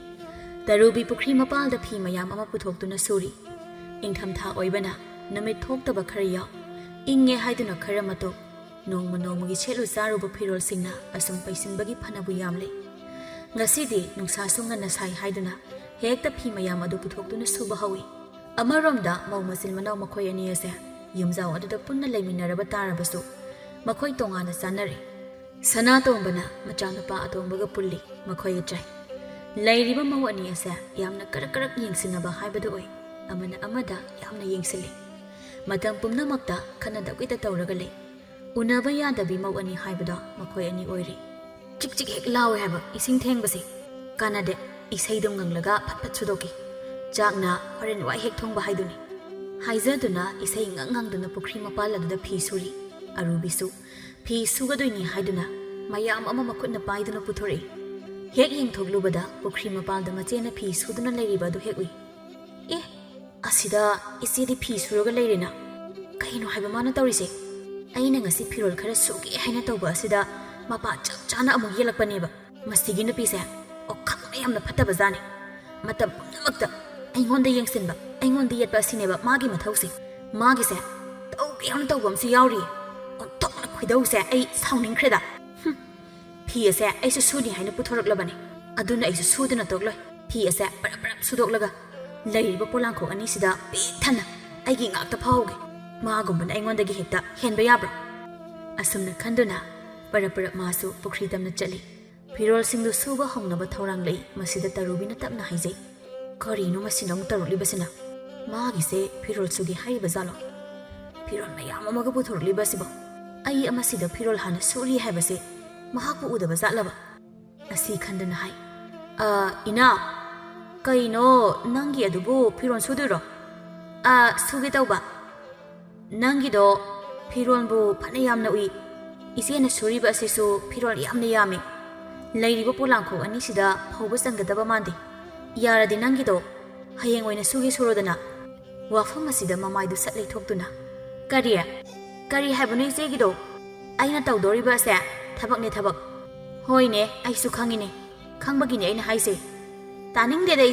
ꯇꯔꯨꯕꯤ ꯄꯨꯈ꯭ꯔꯤ ꯃꯄꯥꯜꯗ ꯐꯤ ꯃꯌꯥꯝ ꯑꯃ ꯄꯨꯊꯣꯛꯇꯨꯅ ꯁꯨꯔꯤ ꯏꯪꯊꯝꯊꯥ ꯑꯣꯏꯕꯅ ꯅꯨꯃꯤꯠ ꯊꯣꯛꯇꯕ ꯈꯔ ꯌꯥꯎ ꯏꯪꯉꯦ ꯍꯥꯏꯗꯨꯅ ꯈꯔ ꯃꯇꯣꯛ ꯅꯣꯡꯃꯒꯤ ꯁꯦꯠꯂꯨ ꯆꯥꯔꯨꯕ ꯐꯤꯔꯣꯜꯁꯤꯡꯅ ꯑꯁꯨꯝ ꯄꯩꯁꯤꯟꯕꯒꯤ ꯐꯅꯕꯨ ꯌꯥꯝꯂꯦ ꯉꯁꯤꯗꯤ ꯅꯨꯡꯁꯥꯁꯨ ꯉꯟꯅ ꯁꯥꯏ ꯍꯥꯏꯗꯨꯅ ꯍꯦꯛꯇ ꯐꯤ ꯃꯌꯥꯝ ꯑꯗꯨ ꯄꯨꯊꯣꯛꯇꯨꯅ ꯁꯨꯕ ꯍꯧꯏ ꯑꯃꯔꯣꯝꯗ ꯃꯧ ꯃꯆꯤꯟ ꯃꯅꯥꯎ ꯃꯈꯣꯏ ꯑꯅꯤ ꯑꯁꯦ ꯌꯨꯝꯖꯥꯎ ꯑꯗꯨꯗ ꯄꯨꯟꯅ ꯂꯩꯃꯤꯟꯅꯔꯕ ꯇꯥꯔꯕꯁꯨ ꯃꯈꯣꯏ ꯇꯣꯉꯥꯟꯅ ꯆꯥꯟꯅꯔꯦ ꯁꯅꯥꯇꯣꯝꯕꯅ ꯃꯆꯥꯅꯨꯄꯥ ꯑꯇꯣꯝꯕꯒ ꯄꯨꯜꯂꯤ ꯃꯈꯣꯏꯒ ꯆꯥꯏ ꯂꯩꯔꯤꯕ ꯃꯧ ꯑꯅꯤ ꯑꯁꯦ ꯌꯥꯝꯅ ꯀꯔꯛ ꯌꯦꯡꯁꯤꯟꯅꯕ ꯍꯥꯏꯕꯗꯨ ꯑꯣꯏ ꯑꯃꯅ ꯑꯃꯗ ꯌꯥꯝꯅ ꯌꯦꯡꯁꯤꯜꯂꯤ ꯃꯇꯝ ꯄꯨꯝꯅꯃꯛꯇ ꯈꯟꯅꯗꯧꯒꯤꯇ ꯇꯧꯔꯒ ꯂꯩ ꯎꯅꯕ ꯌꯥꯗꯕꯤ ꯃꯧ ꯑꯅꯤ ꯍꯥꯏꯕꯗꯣ ꯃꯈꯣꯏ ꯑꯅꯤ ꯑꯣꯏꯔꯤ ꯆꯤꯛ ꯍꯦꯛ ꯂꯥꯎꯋꯦ ꯍꯥꯏꯕ ꯏꯁꯤꯡ ꯊꯦꯡꯕꯁꯦ ꯀꯥꯟꯅꯗꯦ ꯏꯁꯩꯗꯨ ꯉꯪꯂꯒ ꯐꯠ ꯁꯨꯗꯣꯛꯈꯤ ꯆꯥꯛꯅ ꯍꯣꯔꯦꯟ ꯋꯥꯏ ꯍꯦꯛ ꯊꯣꯡꯕ ꯍꯥꯏꯗꯨꯅꯤ ꯍꯥꯏꯖꯗꯨꯅ ꯏꯁꯩ ꯉꯪꯗꯨꯅ ꯄꯨꯈ꯭ꯔꯤ ꯃꯄꯥꯜ ꯑꯗꯨꯗ ꯐꯤ ꯁꯨꯔꯤ ꯑꯔꯨꯕꯤꯁꯨ ꯐꯤ ꯁꯨꯒꯗꯣꯏꯅꯤ ꯍꯥꯏꯗꯨꯅ ꯃꯌꯥꯝ ꯑꯃ ꯃꯈꯨꯠꯅ ꯄꯥꯏꯗꯨꯅ ꯄꯨꯊꯣꯔꯛꯏ ꯍꯦꯛ ꯌꯦꯡꯊꯣꯛꯂꯨꯕꯗ ꯄꯨꯈ꯭ꯔꯤ ꯃꯄꯥꯜꯗ ꯃꯆꯦꯅ ꯐꯤ ꯁꯨꯗꯨꯅ ꯂꯩꯔꯤꯕ ꯑꯗꯨ ꯍꯦꯛ ꯎꯏ ꯑꯁꯤꯗ ꯏꯆꯦꯗꯤ ꯐꯤ ꯁꯨꯔꯒ ꯂꯩꯔꯦꯅ ꯀꯩꯅꯣ ꯍꯥꯏꯕ ꯃꯥꯅ ꯇꯧꯔꯤꯁꯦ ꯑꯩꯅ ꯉꯁꯤ ꯐꯤꯔꯣꯜ ꯈꯔ ꯁꯨꯒꯦ ꯍꯥꯏꯅ ꯇꯧꯕ ꯑꯁꯤꯗ ꯃꯄꯥ ꯆꯞ ꯆꯥꯅ ꯑꯃꯨꯛ ꯌꯦꯜꯂꯛꯄꯅꯦꯕ ꯃꯁꯤꯒꯤ ꯅꯨꯄꯤꯁꯦ ꯑꯣꯈꯥꯛꯅ ꯌꯥꯝꯅ ꯐꯠꯇꯕꯖꯥꯠꯅꯤ ꯃꯇꯝ ꯄꯨꯝꯅꯃꯛꯇ ꯑꯩꯉꯣꯟꯗ ꯌꯦꯡꯁꯤꯟꯕ ꯑꯩꯉꯣꯟꯗ ꯌꯦꯠꯄ ꯑꯁꯤꯅꯦꯕ ꯃꯥꯒꯤ ꯃꯊꯧꯁꯤ ꯃꯥꯒꯤꯁꯦ ꯇꯧꯒꯦ ꯌꯥꯝꯅ ꯇꯧꯕ ꯑꯃꯁꯨ ꯌꯥꯎꯔꯤꯌꯦ ꯑꯣꯟꯊꯣꯛꯅ ꯈꯣꯏꯗꯧꯁꯦ ꯑꯩ ꯁꯥꯎꯅꯤꯡꯈ꯭ꯔꯦꯗ ꯐꯤ ꯑꯁꯦ ꯑꯩꯁꯨ ꯁꯨꯅꯤ ꯍꯥꯏꯅ ꯄꯨꯊꯣꯔꯛꯂꯕꯅꯤ ꯑꯗꯨꯅ ꯑꯩꯁꯨ ꯁꯨꯗꯅ ꯇꯣꯛꯂꯣꯏ ꯐꯤ ꯑꯁꯦ ꯄꯔꯞ ꯄꯔꯞ ꯁꯨꯗꯣꯛꯂꯒ ꯂꯩꯔꯤꯕ ꯄꯣꯂꯥꯡꯈꯣꯛ ꯑꯅꯤꯁꯤꯗ ꯄꯤꯛ ꯊꯟꯅ ꯑꯩꯒꯤ ꯉꯥꯛꯇ ꯐꯥꯎꯍꯧꯒꯦ ꯃꯥꯒꯨꯝꯕꯅ ꯑꯩꯉꯣꯟꯗꯒꯤ ꯍꯦꯛꯇ ꯍꯦꯟꯕ ꯌꯥꯕ꯭ꯔꯣ ꯑꯁꯨꯝꯅ ꯈꯟꯗꯨꯅ ꯄꯔꯞ ꯄꯔꯞ ꯃꯥꯁꯨ ꯄꯨꯈ꯭ꯔꯤ ꯇꯝꯅ ꯆꯠꯂꯤ ꯐꯤꯔꯣꯜꯁꯤꯡꯗꯨ ꯁꯨꯕ ꯍꯧꯅꯕ ꯊꯧꯔꯥꯡ ꯂꯩ ꯃꯁꯤꯗ ꯇꯔꯨꯕꯤꯅ ꯇꯞꯅ ꯍꯥꯏꯖꯩ ꯀꯔꯤꯅꯣ ꯃꯁꯤꯅ ꯑꯃꯨꯛ ꯇꯧꯔꯛꯂꯤꯕꯁꯤꯅ ꯃꯥꯒꯤꯁꯦ ꯐꯤꯔꯣꯜ ꯁꯨꯒꯦ ꯍꯥꯏꯔꯤꯕ ꯖꯥꯠꯂꯣ ꯐꯤꯔꯣꯜ ꯃꯌꯥꯝ ꯑꯃꯒ ꯄꯨꯊꯣꯔꯛꯂꯤꯕ ꯑꯁꯤꯕꯣ ꯑꯩ ꯑꯃꯁꯤꯗ ꯐꯤꯔꯣꯜ ꯍꯥꯟꯅ ꯁꯨꯔꯤ ꯍꯥꯏꯕꯁꯦ ꯃꯍꯥꯛꯄꯨ ꯎꯗꯕ ꯖꯥꯠꯂꯕ ꯑꯁꯤ ꯈꯟꯗꯅ ꯍꯥꯏ ꯏꯅꯥ ꯀꯩꯅꯣ ꯅꯪꯒꯤ ꯑꯗꯨꯕꯨ ꯐꯤꯔꯣꯜ ꯁꯨꯗꯣꯏꯔꯣ ꯁꯨꯒꯦ ꯇꯧꯕ ꯅꯪꯒꯤꯗꯣ ꯐꯤꯔꯣꯜꯕꯨ ꯐꯅ ꯌꯥꯝꯅ ꯎꯏ ꯏꯆꯦꯅ ꯁꯨꯔꯤꯕ ꯑꯁꯤꯁꯨ ꯐꯤꯔꯣꯜ ꯌꯥꯝꯅ ꯌꯥꯝꯃꯤ ꯂꯩꯔꯤꯕ ꯄꯣꯂꯥꯡꯈꯣꯛ ꯑꯅꯤꯁꯤꯗ ꯐꯧꯕ ꯆꯟꯒꯗꯕ ꯃꯥꯟꯗꯦ ꯌꯥꯔꯗꯤ ꯅꯪꯒꯤꯗꯣ ꯍꯌꯦꯡ ꯑꯣꯏꯅ ꯁꯨꯒꯦ ꯁꯨꯔꯣꯗꯅ ꯋꯥꯐꯝ ꯑꯁꯤꯗ ꯃꯃꯥꯏꯗꯨ ꯁꯠ ꯂꯩꯊꯣꯛꯇꯨꯅ ꯀꯔꯤ ꯍꯥꯏꯕꯅꯣ ꯏꯆꯦꯒꯤꯗꯣ ꯑꯩꯅ ꯇꯧꯗꯣꯔꯤꯕ ꯑꯁꯦ ꯊꯕꯛꯅꯦ ꯊꯕꯛ ꯍꯣꯏꯅꯦ ꯑꯩꯁꯨ ꯈꯪꯉꯤꯅꯦ ꯈꯪꯕꯒꯤꯅꯦ ꯑꯩꯅ ꯍꯥꯏꯁꯦ ꯇꯥꯅꯤꯡꯗꯦꯗ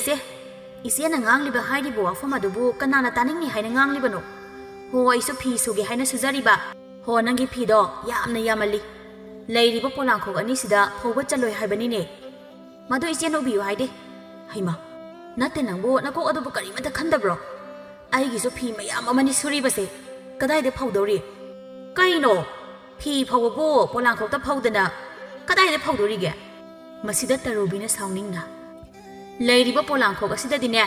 ꯏꯆꯦꯅ ꯉꯥꯡꯂꯤꯕ ꯍꯥꯏꯔꯤꯕ ꯋꯥꯐꯝ ꯑꯗꯨꯕꯨ ꯀꯅꯥꯅ ꯇꯥꯅꯤꯡꯅꯤ ꯍꯥꯏꯅ ꯉꯥꯡꯂꯤꯕꯅꯣ ꯍꯣ ꯑꯩꯁꯨ ꯐꯤ ꯁꯨꯒꯦ ꯍꯥꯏꯅ ꯁꯨꯖꯔꯤꯕ ꯍꯣ ꯅꯪꯒꯤ ꯐꯤꯗꯣ ꯌꯥꯝꯅ ꯌꯥꯝꯃꯜꯂꯤ ꯂꯩꯔꯤꯕ ꯄꯣꯂꯥꯡꯈꯣꯛ ꯑꯅꯤꯁꯤꯗ ꯐꯧꯕ ꯆꯜꯂꯣꯏ ꯍꯥꯏꯕꯅꯤꯅꯦ ꯃꯗꯨ ꯏꯆꯦꯅ ꯎꯕꯤꯌꯨ ꯍꯥꯏꯗꯦ ꯍꯩꯃꯥ ꯅꯠꯇꯦ ꯅꯪꯕꯨ ꯅꯀꯣꯛ ꯑꯗꯨꯕꯨ ꯀꯔꯤꯃꯠꯇ ꯈꯟꯗꯕ꯭ꯔꯣ ꯑꯩꯒꯤꯁꯨ ꯐꯤ ꯃꯌꯥꯝ ꯑꯃꯅꯤ ꯁꯨꯔꯤꯕꯁꯦ ꯀꯗꯥꯏꯗ ꯐꯧꯗꯧꯔꯤ ꯀꯩꯅꯣ ꯐꯤ ꯐꯧꯕꯕꯨ ꯄꯣꯂꯥꯡꯈꯣꯛꯇ ꯐꯧꯗꯅ ꯀꯗꯥꯏꯗ ꯐꯧꯗꯣꯔꯤꯒꯦ ꯃꯁꯤꯗ ꯇꯔꯨꯕꯤꯅ ꯁꯥꯎꯅꯤꯡꯅ ꯂꯩꯔꯤꯕ ꯄꯣꯂꯥꯡꯈꯣꯛ ꯑꯁꯤꯗꯗꯤꯅꯦ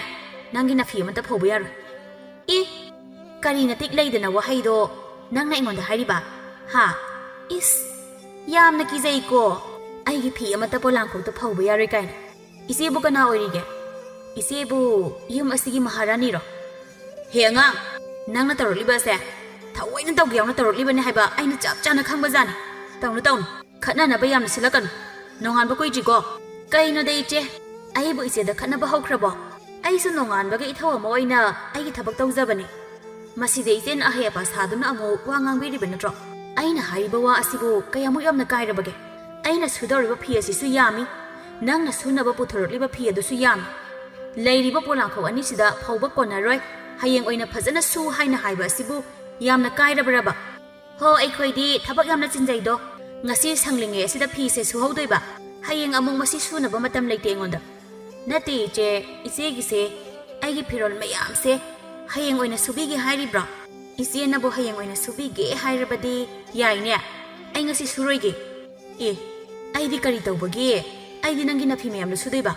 ꯅꯪꯒꯤ ꯅꯐꯤ ꯑꯃꯠꯇ ꯐꯧꯕ ꯌꯥꯔꯣꯏ ꯀꯔꯤ ꯅꯇꯤꯛ ꯂꯩꯗꯅ ꯋꯥꯍꯩꯗꯣ ꯅꯪꯅ ꯑꯩꯉꯣꯟꯗ ꯍꯥꯏꯔꯤꯕ ꯌꯥꯝꯅ ꯀꯤꯖꯩꯀꯣ ꯑꯩꯒꯤ ꯐꯤ ꯑꯃꯠꯇ ꯄꯣꯂꯥꯡꯈꯣꯛꯇ ꯐꯧꯕ ꯌꯥꯔꯣꯏ ꯀꯥꯏꯅ ꯏꯆꯦꯕꯨ ꯀꯅꯥ ꯑꯣꯏꯔꯤꯒꯦ ꯏꯆꯦꯕꯨ ꯌꯨꯝ ꯑꯁꯤꯒꯤ ꯃꯍꯥꯔꯥꯅꯤꯔꯣ ꯍꯦ ꯑꯉꯥꯡ ꯅꯪꯅ ꯇꯧꯔꯛꯂꯤꯕ ꯑꯁꯦ ꯊꯑꯣꯏꯅ ꯇꯧꯒꯦ ꯌꯥꯎꯅ ꯇꯧꯔꯛꯂꯤꯕꯅꯦ ꯍꯥꯏꯕ ꯑꯩꯅ ꯆꯞ ꯆꯥꯅ ꯈꯪꯕꯖꯥꯠꯅꯤ ꯇꯧꯅꯨ ꯈꯠꯅꯅꯕ ꯌꯥꯝꯅ ꯁꯤꯜꯂꯛꯀꯅꯨ ꯅꯣꯡꯉꯥꯟꯕ ꯀꯨꯏꯗ꯭ꯔꯤꯀꯣ ꯀꯩꯅꯣꯗ ꯏꯆꯦ ꯑꯩꯕꯨ ꯏꯆꯦꯗ ꯈꯠꯅꯕ ꯍꯧꯈ꯭ꯔꯕꯣ ꯑꯩꯁꯨ ꯅꯣꯡꯉꯥꯟꯕꯒ ꯏꯊꯧ ꯑꯃ ꯑꯣꯏꯅ ꯑꯩꯒꯤ ꯊꯕꯛ ꯇꯧꯖꯕꯅꯤ ꯃꯁꯤꯗ ꯏꯆꯦꯅ ꯑꯍꯩ ꯑꯄꯥ ꯁꯥꯗꯨꯅ ꯑꯃꯨꯛ ꯋꯥ ꯉꯥꯡꯕꯤꯔꯤꯕ ꯅꯠꯇ꯭ꯔꯣ ꯑꯩꯅ ꯍꯥꯏꯔꯤꯕ ꯋꯥ ꯑꯁꯤꯕꯨ ꯀꯌꯥꯃꯨꯛ ꯌꯥꯝꯅ ꯀꯥꯏꯔꯕꯒꯦ ꯑꯩꯅ ꯁꯨꯗꯧꯔꯤꯕ ꯐꯤ ꯑꯁꯤꯁꯨ ꯌꯥꯝꯃꯤ ꯅꯪꯅ ꯁꯨꯅꯕ ꯄꯨꯊꯣꯔꯛꯂꯤꯕ ꯐꯤ ꯑꯗꯨꯁꯨ ꯌꯥꯝꯃꯤ ꯂꯩꯔꯤꯕ ꯄꯣꯂꯥꯡꯈꯣꯛ ꯑꯅꯤꯁꯤꯗ ꯐꯧꯕ ꯀꯣꯟꯅꯔꯣꯏ ꯍꯌꯦꯡ ꯑꯣꯏꯅ ꯐꯖꯅ ꯁꯨ ꯍꯥꯏꯅ ꯍꯥꯏꯕ ꯑꯁꯤꯕꯨ ꯌꯥꯝꯅ ꯀꯥꯏꯔꯕꯔꯕ ꯍꯣ ꯑꯩꯈꯣꯏꯗꯤ ꯊꯕꯛ ꯌꯥꯝꯅ ꯆꯤꯟꯖꯩꯗꯣ ꯉꯁꯤ ꯁꯪꯂꯤꯉꯩ ꯑꯁꯤꯗ ꯐꯤꯁꯦ ꯁꯨꯍꯧꯗꯣꯏꯕ ꯍꯌꯦꯡ ꯑꯃꯨꯛ ꯃꯁꯤ ꯁꯨꯅꯕ ꯃꯇꯝ ꯂꯩꯇꯦ ꯑꯩꯉꯣꯟꯗ ꯅꯠꯇꯦ ꯏꯆꯦꯒꯤꯁꯦ ꯑꯩꯒꯤ ꯐꯤꯔꯣꯜ ꯃꯌꯥꯝꯁꯦ ꯍꯌꯦꯡ ꯑꯣꯏꯅ ꯁꯨꯕꯤꯒꯦ ꯍꯥꯏꯔꯤꯕ꯭ꯔꯣ ꯏꯆꯦꯅꯕꯨ ꯍꯌꯦꯡ ꯑꯣꯏꯅ ꯁꯨꯕꯤꯒꯦ ꯍꯥꯏꯔꯕꯗꯤ ꯌꯥꯏꯅꯦ ꯑꯩ ꯉꯁꯤ ꯁꯨꯔꯣꯏꯒꯦ ꯑꯩꯗꯤ ꯀꯔꯤ ꯇꯧꯕꯒꯤ ꯑꯩꯗꯤ ꯅꯪꯒꯤ ꯅꯐꯤ ꯃꯌꯥꯝꯗꯣ ꯁꯨꯗꯣꯏꯕ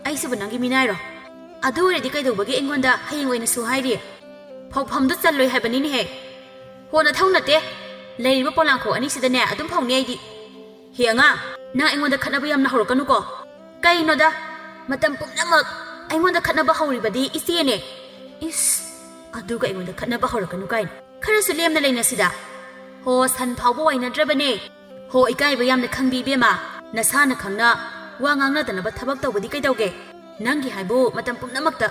ꯑꯩꯁꯤꯕꯨ ꯅꯪꯒꯤ ꯃꯤꯅꯥꯏꯔꯣ ꯑꯗꯨ ꯑꯣꯏꯔꯗꯤ ꯀꯩꯗꯧꯕꯒꯤ ꯑꯩꯉꯣꯟꯗ ꯍꯌꯦꯡ ꯑꯣꯏꯅ ꯁꯨ ꯍꯥꯏꯔꯤ ꯐꯧꯐꯝꯗꯣ ꯆꯜꯂꯣꯏ ꯍꯥꯏꯕꯅꯤꯅꯦꯍꯦ ꯍꯣꯅ ꯊꯧ ꯅꯠꯇꯦ ꯂꯩꯔꯤꯕ ꯄꯣꯂꯥꯡꯈꯣꯛ ꯑꯅꯤꯁꯤꯗꯅꯦ ꯑꯗꯨꯝ ꯐꯧꯅꯤ ꯑꯩꯗꯤ ꯍꯦ ꯑꯉꯥꯡ ꯅꯪ ꯑꯩꯉꯣꯟꯗ ꯈꯠꯅꯕ ꯌꯥꯝꯅ ꯍꯧꯔꯛꯀꯅꯨꯀꯣ ꯀꯩꯅꯣꯗ ꯃꯇꯝ ꯄꯨꯝꯅꯃꯛ ꯑꯩꯉꯣꯟꯗ ꯈꯠꯅꯕ ꯍꯧꯔꯤꯕꯗꯤ ꯏꯆꯦꯅꯦ ꯑꯗꯨꯒ ꯑꯩꯉꯣꯟꯗ ꯈꯠꯅꯕ ꯍꯧꯔꯛꯀꯅꯨ ꯀꯥꯏꯅ ꯈꯔꯁꯨ ꯂꯦꯝꯅ ꯂꯩꯅꯁꯤꯗ ꯍꯣ ꯁꯟ ꯐꯥꯎꯕ ꯋꯥꯏꯅꯗ꯭ꯔꯕꯅꯦ ꯍꯣ ꯏꯀꯥꯏꯕ ꯌꯥꯝꯅ ꯈꯪꯕꯤ ꯏꯕꯦꯝꯃ ꯅꯁꯥꯅ ꯈꯪꯅ ꯋꯥ ꯉꯥꯡꯅꯗꯅꯕ ꯊꯕꯛ ꯇꯧꯕꯗꯤ ꯀꯩꯗꯧꯒꯦ ꯅꯪꯒꯤ ꯍꯥꯏꯕꯨ ꯃꯇꯝ ꯄꯨꯝꯅꯃꯛꯇ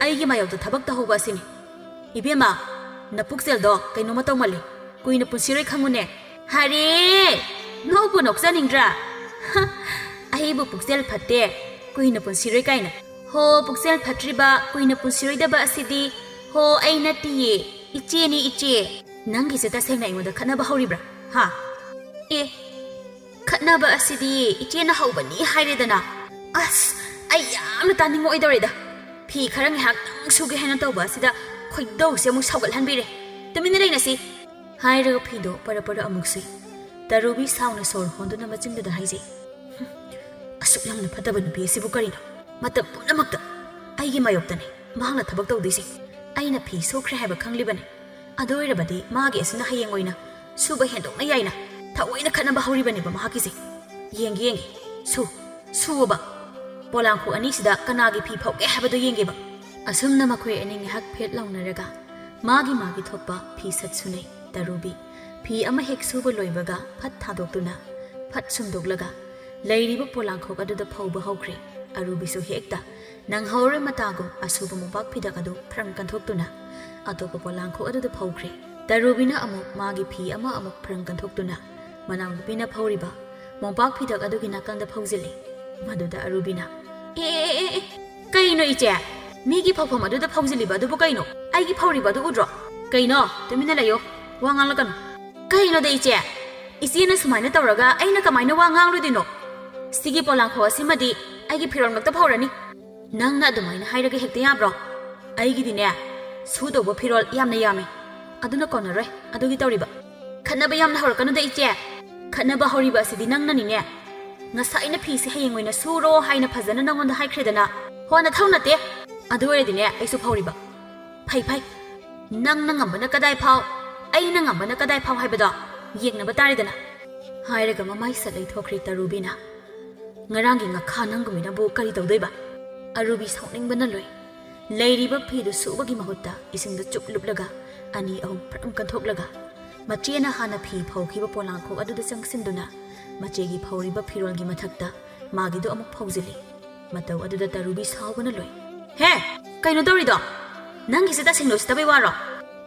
ꯑꯩꯒꯤ ꯃꯥꯌꯣꯛꯇ ꯊꯕꯛ ꯇꯧꯍꯧꯕ ꯑꯁꯤꯅꯤ ꯏꯕꯦꯝꯃ ꯅꯄꯨꯛꯆꯦꯜꯗꯣ ꯀꯩꯅꯣꯃ ꯇꯧꯃꯜꯂꯤ ꯀꯨꯏꯅ ꯄꯨꯟꯁꯤꯔꯣꯏ ꯈꯪꯉꯨꯅꯦ ꯍꯥꯔꯦ ꯅꯣꯛꯄꯨ ꯅꯣꯛꯆꯅꯤꯡꯗ꯭ꯔꯥ ꯑꯩꯕꯨ ꯄꯨꯛꯆꯦꯜ ꯐꯠꯇꯦ ꯀꯨꯏꯅ ꯄꯨꯟꯁꯤꯔꯣꯏ ꯀꯥꯏꯅ ꯍꯣ ꯄꯨꯛꯆꯦꯜ ꯐꯠꯇ꯭ꯔꯤꯕ ꯀꯨꯏꯅ ꯄꯨꯟꯁꯤꯔꯣꯏꯗꯕ ꯑꯁꯤꯗꯤ ꯍꯣ ꯑꯩ ꯅꯠꯇꯤꯌꯦ ꯏꯆꯦꯅꯤ ꯏꯆꯦ ꯅꯪꯒꯤꯁꯦ ꯇꯁꯦꯡꯅ ꯑꯩꯉꯣꯟꯗ ꯈꯠꯅꯕ ꯍꯧꯔꯤꯕ꯭ꯔꯥ ꯈꯠꯅꯕ ꯑꯁꯤꯗꯤ ꯏꯆꯦꯅ ꯍꯧꯕꯅꯤ ꯍꯥꯏꯔꯦꯗꯅ ꯑꯩ ꯌꯥꯝꯅ ꯇꯥꯅꯤꯡꯉꯛꯑꯣꯏꯗꯧꯔꯦꯗ ꯐꯤ ꯈꯔ ꯉꯥꯏꯍꯥꯛꯇꯪ ꯁꯨꯒꯦ ꯍꯥꯏꯅ ꯇꯧꯕ ꯑꯁꯤꯗ ꯈꯣꯏꯗꯧꯁꯦ ꯑꯃꯨꯛ ꯁꯧꯒꯠꯍꯟꯕꯤꯔꯦ ꯇꯨꯃꯤꯟꯅ ꯂꯩꯅꯁꯤ ꯍꯥꯏꯔꯒ ꯐꯤꯗꯣ ꯄꯔ ꯑꯃꯨꯛ ꯁꯨꯏ ꯇꯔꯨꯕꯤ ꯁꯥꯎꯅ ꯁꯣꯔ ꯍꯣꯟꯗꯨꯅ ꯃꯆꯤꯟꯗꯨꯗ ꯍꯥꯏꯖꯩ ꯑꯁꯨꯛ ꯌꯥꯝꯅ ꯐꯠꯇꯕ ꯅꯨꯄꯤ ꯑꯁꯤꯕꯨ ꯀꯔꯤꯅꯣ ꯃꯇꯝ ꯄꯨꯝꯅꯃꯛꯇ ꯑꯩꯒꯤ ꯃꯥꯌꯣꯛꯇꯅꯤ ꯃꯍꯥꯛꯅ ꯊꯕꯛ ꯇꯧꯗꯣꯏꯁꯦ ꯑꯩꯅ ꯐꯤ ꯁꯨꯈ꯭ꯔꯦ ꯍꯥꯏꯕ ꯈꯪꯂꯤꯕꯅꯤ ꯑꯗꯨ ꯑꯣꯏꯔꯕꯗꯤ ꯃꯥꯒꯤ ꯑꯁꯤꯅ ꯍꯌꯦꯡ ꯑꯣꯏꯅ ꯁꯨꯕ ꯍꯦꯟꯗꯣꯛꯅ ꯌꯥꯏꯅ ꯊꯑꯣꯏꯅ ꯈꯠꯅꯕ ꯍꯧꯔꯤꯕꯅꯦꯕ ꯃꯍꯥꯛꯀꯤꯁꯦ ꯌꯦꯡꯒꯦ ꯁꯨꯑꯣꯕ ꯄꯣꯂꯥꯡꯈꯣꯛ ꯑꯅꯤꯁꯤꯗ ꯀꯅꯥꯒꯤ ꯐꯤ ꯐꯧꯒꯦ ꯍꯥꯏꯕꯗꯣ ꯌꯦꯡꯒꯦꯕ ꯑꯁꯨꯝꯅ ꯃꯈꯣꯏ ꯑꯅꯤ ꯉꯥꯏꯍꯥꯛ ꯐꯦꯠ ꯂꯥꯎꯅꯔꯒ ꯃꯥꯒꯤ ꯊꯣꯛꯄ ꯐꯤ ꯁꯠ ꯁꯨꯅꯩ ꯇꯔꯨꯕꯤ ꯐꯤ ꯑꯃ ꯍꯦꯛ ꯁꯨꯕ ꯂꯣꯏꯕꯒ ꯐꯠ ꯊꯥꯗꯣꯛꯇꯨꯅ ꯐꯠ ꯁꯨꯝꯗꯣꯛꯂꯒ ꯂꯩꯔꯤꯕ ꯄꯣꯂꯥꯡꯈꯣꯛ ꯑꯗꯨꯗ ꯐꯧꯕ ꯍꯧꯈ꯭ꯔꯦ ꯑꯔꯨꯕꯤꯁꯨ ꯍꯦꯛꯇ ꯅꯪꯍꯧꯔꯣꯏ ꯃꯇꯥꯒꯨꯝ ꯑꯁꯨꯕ ꯃꯣꯝꯄꯥꯛ ꯐꯤꯗꯛ ꯑꯗꯨ ꯐ꯭ꯔꯪ ꯀꯟꯊꯣꯛꯇꯨꯅ ꯑꯇꯣꯞꯄ ꯄꯣꯂꯥꯡꯈꯣꯛ ꯑꯗꯨꯗ ꯐꯧꯈ꯭ꯔꯦ ꯇꯔꯨꯕꯤꯅ ꯑꯃꯨꯛ ꯃꯥꯒꯤ ꯐꯤ ꯑꯃ ꯑꯃꯨꯛ ꯐ꯭ꯔꯪ ꯀꯟꯊꯣꯛꯇꯨꯅ ꯃꯅꯥꯎꯅꯨꯄꯤꯅ ꯐꯧꯔꯤꯕ ꯃꯣꯝꯄꯥꯛ ꯐꯤꯗꯛ ꯑꯗꯨꯒꯤ ꯅꯥꯀꯟꯗ ꯐꯧꯖꯤꯜꯂꯤ ꯃꯗꯨꯗ ꯑꯔꯨꯕꯤꯅ ꯀꯩꯅꯣ ꯏꯆꯦ ꯃꯤꯒꯤ ꯐꯧꯐꯝ ꯑꯗꯨꯗ ꯐꯧꯖꯤꯜꯂꯤꯕ ꯑꯗꯨꯕꯨ ꯀꯩꯅꯣ ꯑꯩꯒꯤ ꯐꯧꯔꯤꯕ ꯑꯗꯨ ꯎꯗ꯭ꯔꯣ ꯀꯩꯅꯣ ꯇꯨꯃꯤꯟꯅ ꯂꯩꯌꯣ ꯋꯥ ꯉꯥꯡꯂꯛꯀꯅꯨ ꯀꯩꯅꯣꯗ ꯏꯆꯦ ꯏꯆꯦꯅ ꯁꯨꯃꯥꯏꯅ ꯇꯧꯔꯒ ꯑꯩꯅ ꯀꯃꯥꯏꯅ ꯋꯥ ꯉꯥꯡꯂꯣꯏꯗꯣꯏꯅꯣ ꯁꯤꯒꯤ ꯄꯣꯂꯥꯡꯈꯣꯛ ꯑꯁꯤꯃꯗꯤ ꯑꯩꯒꯤ ꯐꯤꯔꯣꯜ ꯉꯛꯇ ꯐꯧꯔꯅꯤ ꯅꯪꯅ ꯑꯗꯨꯃꯥꯏꯅ ꯍꯥꯏꯔꯒ ꯍꯦꯛꯇ ꯌꯥꯕ꯭ꯔꯣ ꯑꯩꯒꯤꯗꯤꯅꯦ ꯁꯨꯗꯧꯕ ꯐꯤꯔꯣꯜ ꯌꯥꯝꯅ ꯌꯥꯝꯃꯤ ꯑꯗꯨꯅ ꯀꯣꯟꯅꯔꯣꯏ ꯑꯗꯨꯒꯤ ꯇꯧꯔꯤꯕ ꯈꯠꯅꯕ ꯌꯥꯝꯅ ꯍꯧꯔꯛꯀꯅꯨꯗ ꯏꯆꯦ ꯈꯠꯅꯕ ꯍꯧꯔꯤꯕ ꯑꯁꯤꯗꯤ ꯅꯪꯅꯅꯤꯅꯦ ꯉꯁꯥꯏꯅ ꯐꯤꯁꯦ ꯍꯌꯦꯡ ꯑꯣꯏꯅ ꯁꯨꯔꯣ ꯍꯥꯏꯅ ꯐꯖꯅ ꯅꯪꯉꯣꯟꯗ ꯍꯥꯏꯈ꯭ꯔꯦꯗꯅ ꯍꯣꯟꯅ ꯊꯧ ꯅꯠꯇꯦ ꯑꯗꯨ ꯑꯣꯏꯔꯗꯤꯅꯦ ꯑꯩꯁꯨ ꯐꯧꯔꯤꯕ ꯐꯩ ꯅꯪꯅ ꯉꯝꯕꯅ ꯀꯗꯥꯏ ꯐꯥꯎ ꯑꯩꯅ ꯉꯝꯕꯅ ꯀꯗꯥꯏ ꯐꯥꯎ ꯍꯥꯏꯕꯗꯣ ꯌꯦꯡꯅꯕ ꯇꯥꯔꯦꯗꯅ ꯍꯥꯏꯔꯒ ꯃꯃꯥꯏ ꯁꯠ ꯂꯩꯊꯣꯛꯈ꯭ꯔꯦ ꯇꯔꯨꯕꯤꯅ ꯉꯔꯥꯡꯒꯤ ꯉꯈꯥ ꯅꯪꯒꯨꯝꯕꯤꯅꯕꯨ ꯀꯔꯤ ꯇꯧꯗꯣꯏꯕ ꯑꯔꯨꯕꯤ ꯁꯥꯎꯅꯤꯡꯕꯅ ꯂꯣꯏ ꯂꯩꯔꯤꯕ ꯐꯤꯗꯨ ꯁꯨꯕꯒꯤ ꯃꯍꯨꯠꯇ ꯏꯁꯤꯡꯗ ꯆꯨꯞ ꯂꯨꯞꯂꯒ ꯑꯅꯤ ꯑꯍꯨꯝ ꯐ꯭ꯔꯝ ꯀꯟꯊꯣꯛꯂꯒ ꯃꯆꯦꯅ ꯍꯥꯟꯅ ꯐꯤ ꯐꯧꯈꯤꯕ ꯄꯣꯂꯥꯡꯈꯣꯛ ꯑꯗꯨꯗ ꯆꯪꯁꯤꯟꯗꯨꯅ ꯃꯆꯦꯒꯤ ꯐꯧꯔꯤꯕ ꯐꯤꯔꯣꯜꯒꯤ ꯃꯊꯛꯇ ꯃꯥꯒꯤꯗꯨ ꯑꯃꯨꯛ ꯐꯧꯖꯤꯜꯂꯤ ꯃꯇꯧ ꯑꯗꯨꯗ ꯇꯔꯨꯕꯤ ꯁꯥꯎꯕꯅ ꯂꯣꯏ ꯍꯦ ꯀꯩꯅꯣ ꯇꯧꯔꯤꯗꯣ ꯅꯪꯒꯤꯁꯦ ꯇꯁꯦꯡꯅ ꯎꯁꯤꯠꯇꯕꯩ ꯋꯥꯔꯣ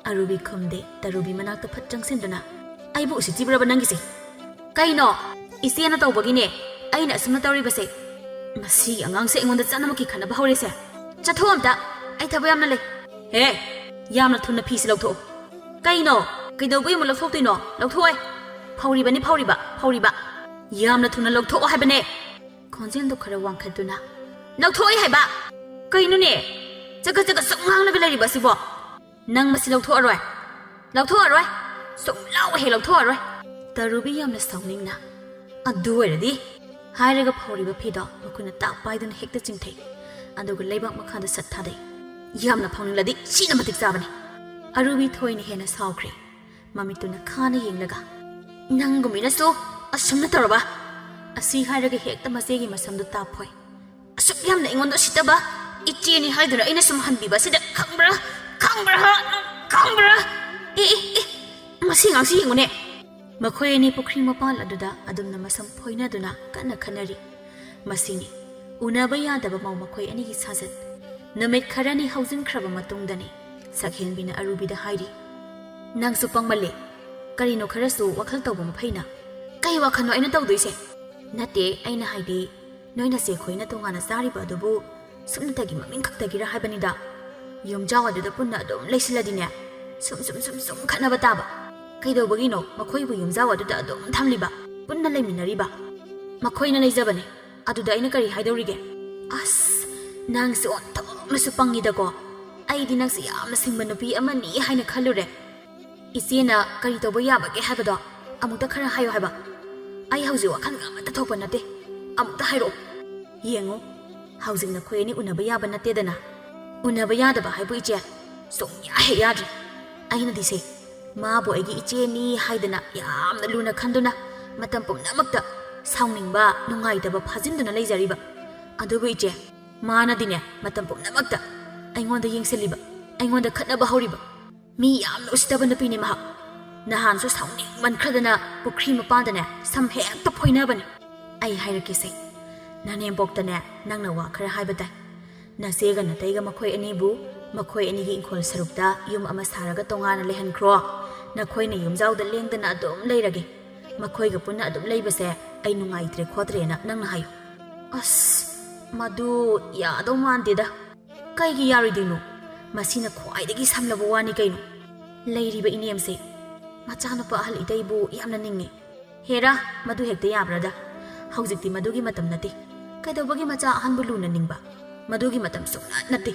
ꯑꯔꯨꯕꯤ ꯈꯨꯝꯗꯦ ꯇꯔꯨꯕꯤ ꯃꯅꯥꯛꯇ ꯐꯠ ꯆꯪꯁꯤꯟꯗꯨꯅ ꯑꯩꯕꯨ ꯎꯁꯤꯠꯇꯤꯕ꯭ꯔꯕ ꯅꯪꯒꯤꯁꯦ ꯀꯩꯅꯣ ꯏꯆꯦꯅ ꯇꯧꯕꯒꯤꯅꯦ ꯑꯩꯅ ꯑꯁꯨꯝꯅ ꯇꯧꯔꯤꯕꯁꯦ ꯃꯁꯤꯒꯤ ꯑꯉꯥꯡꯁꯦ ꯑꯩꯉꯣꯟꯗ ꯆꯠꯅꯃꯛꯀꯤ ꯈꯟꯅꯕ ꯍꯧꯔꯦꯁꯦ ꯆꯠꯊꯣꯛ ꯑꯝꯇ ꯑꯩ ꯊꯕꯛ ꯌꯥꯝꯅ ꯂꯩ ꯍꯦ ꯌꯥꯝꯅ ꯊꯨꯅ ꯐꯤꯁꯤ ꯂꯧꯊꯣꯛꯑꯣ ꯀꯩꯅꯣ ꯀꯩꯗꯧꯕꯩ ꯑꯃꯨꯛ ꯂꯧꯊꯣꯛꯇꯣꯏꯅꯣ ꯂꯧꯊꯣꯛꯑꯣꯏ ꯐꯧꯔꯤꯕ ꯌꯥꯝꯅ ꯊꯨꯅ ꯂꯧꯊꯣꯛꯑꯣ ꯍꯥꯏꯕꯅꯦ ꯈꯣꯟꯖꯦꯜꯗꯣ ꯈꯔ ꯋꯥꯡꯈꯠꯇꯨꯅ ꯂꯧꯊꯣꯛꯑꯣꯏ ꯍꯥꯏꯕ ꯀꯩꯅꯣꯅꯦ ꯆꯒꯠ ꯁꯨꯝ ꯉꯥꯡꯂꯒ ꯂꯩꯔꯤꯕ ꯑꯁꯤꯕꯣ ꯅꯪ ꯃꯁꯤ ꯂꯧꯊꯣꯛꯑꯔꯣꯏ ꯁꯨꯡꯂꯧ ꯍꯦꯛ ꯂꯧꯊꯣꯛꯑꯔꯣꯏ ꯇꯔꯨꯕꯤ ꯌꯥꯝꯅ ꯁꯥꯎꯅꯤꯡꯅ ꯑꯗꯨ ꯑꯣꯏꯔꯗꯤ ꯍꯥꯏꯔꯒ ꯐꯧꯔꯤꯕ ꯐꯤꯗꯣ ꯃꯈꯨꯠꯅ ꯇꯥꯛ ꯄꯥꯏꯗꯨꯅ ꯍꯦꯛꯇ ꯆꯤꯡꯊꯩ ꯑꯗꯨꯒ ꯂꯩꯕꯥꯛ ꯃꯈꯥꯗ ꯁꯠ ꯊꯥꯗꯩ ꯌꯥꯝꯅ ꯐꯥꯎꯅꯤꯡꯂꯗꯤ ꯁꯤꯅ ꯃꯇꯤꯛ ꯆꯥꯕꯅꯤ ꯑꯔꯨꯕꯤ ꯊꯣꯏꯅ ꯍꯦꯟꯅ ꯁꯥꯎꯈ꯭ꯔꯦ ꯃꯃꯤꯠꯇꯨꯅ ꯈꯥꯅ ꯌꯦꯡꯂꯒ ꯅꯪꯒꯨꯝꯕꯤꯅꯁꯨ ꯑꯁꯨꯝꯅ ꯇꯧꯔꯕ ꯑꯁꯤ ꯍꯥꯏꯔꯒ ꯍꯦꯛꯇ ꯃꯆꯦꯒꯤ ꯃꯁꯝꯗꯨ ꯇꯥꯞꯐꯣꯏ ꯑꯁꯨꯛ ꯌꯥꯝꯅ ꯑꯩꯉꯣꯟꯗ ꯎꯁꯤꯠꯇꯕ ꯏꯆꯦꯅꯤ ꯍꯥꯏꯗꯨꯅ ꯑꯩꯅ ꯁꯨꯝ ꯍꯟꯕꯤꯕ ꯑꯁꯤꯗ ꯈꯪꯕ꯭ꯔꯥ ꯃꯁꯤ ꯉꯥꯡꯁꯤ ꯌꯦꯡꯉꯨꯅꯦ ꯃꯈꯣꯏ ꯑꯅꯤ ꯄꯨꯈ꯭ꯔꯤ ꯃꯄꯥꯟ ꯑꯗꯨꯗ ꯑꯗꯨꯝꯅ ꯃꯁꯝ ꯐꯣꯏꯅꯗꯨꯅ ꯀꯟꯅ ꯈꯟꯅꯔꯤ ꯃꯁꯤꯅꯤ ꯎꯅꯕ ꯌꯥꯗꯕ ꯃꯧ ꯃꯈꯣꯏ ꯑꯅꯤꯒꯤ ꯁꯥꯖꯠ ꯅꯨꯃꯤꯠ ꯈꯔꯅꯤ ꯍꯧꯖꯤꯟꯈ꯭ꯔꯕ ꯃꯇꯨꯡꯗꯅꯤ ꯁꯛꯍꯦꯟꯕꯤꯅ ꯑꯔꯨꯕꯤꯗ ꯍꯥꯏꯔꯤ ꯅꯪꯁꯨ ꯄꯪꯃꯜꯂꯦ ꯀꯔꯤꯅꯣ ꯈꯔꯁꯨ ꯋꯥꯈꯜ ꯇꯧꯕ ꯃꯐꯩꯅ ꯀꯩ ꯋꯥꯈꯜꯅꯣ ꯑꯩꯅ ꯇꯧꯗꯣꯏꯁꯦ ꯅꯠꯇꯦ ꯑꯩꯅ ꯍꯥꯏꯗꯤ ꯅꯣꯏꯅ ꯆꯦꯈꯣꯏꯅ ꯇꯣꯉꯥꯟꯅ ꯆꯥꯔꯤꯕ ꯑꯗꯨꯕꯨ ꯁꯨꯞꯅꯇꯒꯤ ꯃꯃꯤꯡ ꯈꯛꯇꯒꯤꯔ ꯍꯥꯏꯕꯅꯤꯗ ꯌꯨꯝꯖꯥꯎ ꯑꯗꯨꯗ ꯄꯨꯟꯅ ꯑꯗꯨꯝ ꯂꯩꯁꯤꯜꯂꯗꯤꯅꯦ ꯁꯨꯝ ꯈꯠꯅꯕ ꯇꯥꯕ ꯀꯩꯗꯧꯕꯒꯤꯅꯣ ꯃꯈꯣꯏꯕꯨ ꯌꯨꯝꯖꯥꯎ ꯑꯗꯨꯗ ꯑꯗꯨꯝ ꯊꯝꯂꯤꯕ ꯄꯨꯟꯅ ꯂꯩꯃꯤꯟꯅꯔꯤꯕ ꯃꯈꯣꯏꯅ ꯂꯩꯖꯕꯅꯦ ꯑꯗꯨꯗ ꯑꯩꯅ ꯀꯔꯤ ꯍꯥꯏꯗꯧꯔꯤꯒꯦ ꯑꯁ ꯅꯪꯁꯦ ꯑꯣꯟꯊꯣꯛꯅꯁꯨ ꯄꯪꯉꯤꯗꯀꯣ ꯑꯩꯗꯤ ꯅꯪꯁꯦ ꯌꯥꯝꯅ ꯁꯤꯡꯕ ꯅꯨꯄꯤ ꯑꯃꯅꯤ ꯍꯥꯏꯅ ꯈꯜꯂꯨꯔꯦ ꯏꯆꯦꯅ ꯀꯔꯤ ꯇꯧꯕ ꯌꯥꯕꯒꯦ ꯍꯥꯏꯕꯗꯣ ꯑꯃꯨꯛꯇ ꯈꯔ ꯍꯥꯏꯌꯣ ꯍꯥꯏꯕ ꯑꯩ ꯍꯧꯖꯤꯛ ꯋꯥꯈꯜ ꯑꯃꯠꯇ ꯊꯣꯛꯄ ꯅꯠꯇꯦ ꯑꯃꯨꯛꯇ ꯍꯥꯏꯔꯛꯑꯣ ꯌꯦꯡꯉꯣ ꯍꯧꯖꯤꯛ ꯅꯈꯣꯏ ꯑꯅꯤ ꯎꯅꯕ ꯌꯥꯕ ꯅꯠꯇꯦꯗꯅ ꯎꯅꯕ ꯌꯥꯗꯕ ꯍꯥꯏꯕꯨ ꯏꯆꯦ ꯁꯨꯡꯌꯥ ꯍꯦꯛ ꯌꯥꯗ꯭ꯔꯦ ꯑꯩꯅꯗꯤꯁꯦ ꯃꯥꯕꯨ ꯑꯩꯒꯤ ꯏꯆꯦꯅꯤ ꯍꯥꯏꯗꯅ ꯌꯥꯝꯅ ꯂꯨꯅ ꯈꯟꯗꯨꯅ ꯃꯇꯝ ꯄꯨꯝꯅꯃꯛꯇ ꯁꯥꯎꯅꯤꯡꯕ ꯅꯨꯡꯉꯥꯏꯇꯕ ꯐꯥꯖꯤꯟꯗꯨꯅ ꯂꯩꯖꯔꯤꯕ ꯑꯗꯨꯕꯨ ꯏꯆꯦ ꯃꯥꯅꯗꯤꯅꯦ ꯃꯇꯝ ꯄꯨꯝꯅꯃꯛꯇ ꯑꯩꯉꯣꯟꯗ ꯌꯦꯡꯁꯤꯜꯂꯤꯕ ꯑꯩꯉꯣꯟꯗ ꯈꯠꯅꯕ ꯍꯧꯔꯤꯕ ꯃꯤ ꯌꯥꯝꯅ ꯎꯁꯤꯠꯇꯕ ꯅꯨꯄꯤꯅꯤ ꯃꯍꯥꯛ ꯅꯍꯥꯟꯁꯨ ꯁꯥꯎꯅꯤꯡꯃꯟꯈ꯭ꯔꯗꯅ ꯄꯨꯈ꯭ꯔꯤ ꯃꯄꯥꯟꯗꯅꯦ ꯁꯝ ꯍꯦꯛꯇ ꯐꯣꯏꯅꯕꯅꯤ ꯑꯩ ꯍꯥꯏꯔꯛꯀꯦꯁꯦ ꯅꯅꯦꯝꯕꯣꯛꯇꯅꯦ ꯅꯪꯅ ꯋꯥ ꯈꯔ ꯍꯥꯏꯕ ꯇꯥꯏ ꯅꯆꯦꯒ ꯅꯇꯩꯒ ꯃꯈꯣꯏ ꯑꯅꯤꯕꯨ ꯃꯈꯣꯏ ꯑꯅꯤꯒꯤ ꯏꯪꯈꯣꯜ ꯁꯔꯨꯛꯇ ꯌꯨꯝ ꯑꯃ ꯁꯥꯔꯒ ꯇꯣꯉꯥꯟꯅ ꯂꯩꯍꯟꯈ꯭ꯔꯣ ꯅꯈꯣꯏꯅ ꯌꯨꯝꯖꯥꯎꯗ ꯂꯦꯡꯗꯅ ꯑꯗꯨꯝ ꯂꯩꯔꯒꯦ ꯃꯈꯣꯏꯒ ꯄꯨꯟꯅ ꯑꯗꯨꯝ ꯂꯩꯕꯁꯦ ꯑꯩ ꯅꯨꯡꯉꯥꯏꯇ꯭ꯔꯦ ꯈꯣꯠꯇ꯭ꯔꯦꯅ ꯅꯪꯅ ꯍꯥꯏꯌꯨ ꯑꯁ ꯃꯗꯨ ꯌꯥꯗꯧ ꯃꯥꯟꯗꯦꯗ ꯀꯩꯒꯤ ꯌꯥꯔꯣꯏꯗꯣꯏꯅꯣ ꯃꯁꯤꯅ ꯈ꯭ꯋꯥꯏꯗꯒꯤ ꯁꯝꯂꯕ ꯋꯥꯅꯤ ꯀꯩꯅꯣ ꯂꯩꯔꯤꯕ ꯏꯅꯦꯝꯁꯦ ꯃꯆꯥꯅꯨꯄꯥ ꯑꯍꯜ ꯏꯇꯩꯕꯨ ꯌꯥꯝꯅ ꯅꯤꯡꯉꯦ ꯍꯦꯔꯥ ꯃꯗꯨ ꯍꯦꯛꯇ ꯌꯥꯕ꯭ꯔꯗ ꯍꯧꯖꯤꯛꯇꯤ ꯃꯗꯨꯒꯤ ꯃꯇꯝ ꯅꯠꯇꯦ ꯀꯩꯗꯧꯕꯒꯤ ꯃꯆꯥ ꯑꯍꯟꯕꯨ ꯂꯨꯅ ꯅꯤꯡꯕ ꯃꯗꯨꯒꯤ ꯃꯇꯝ ꯁꯨꯡꯅꯠ ꯅꯠꯇꯦ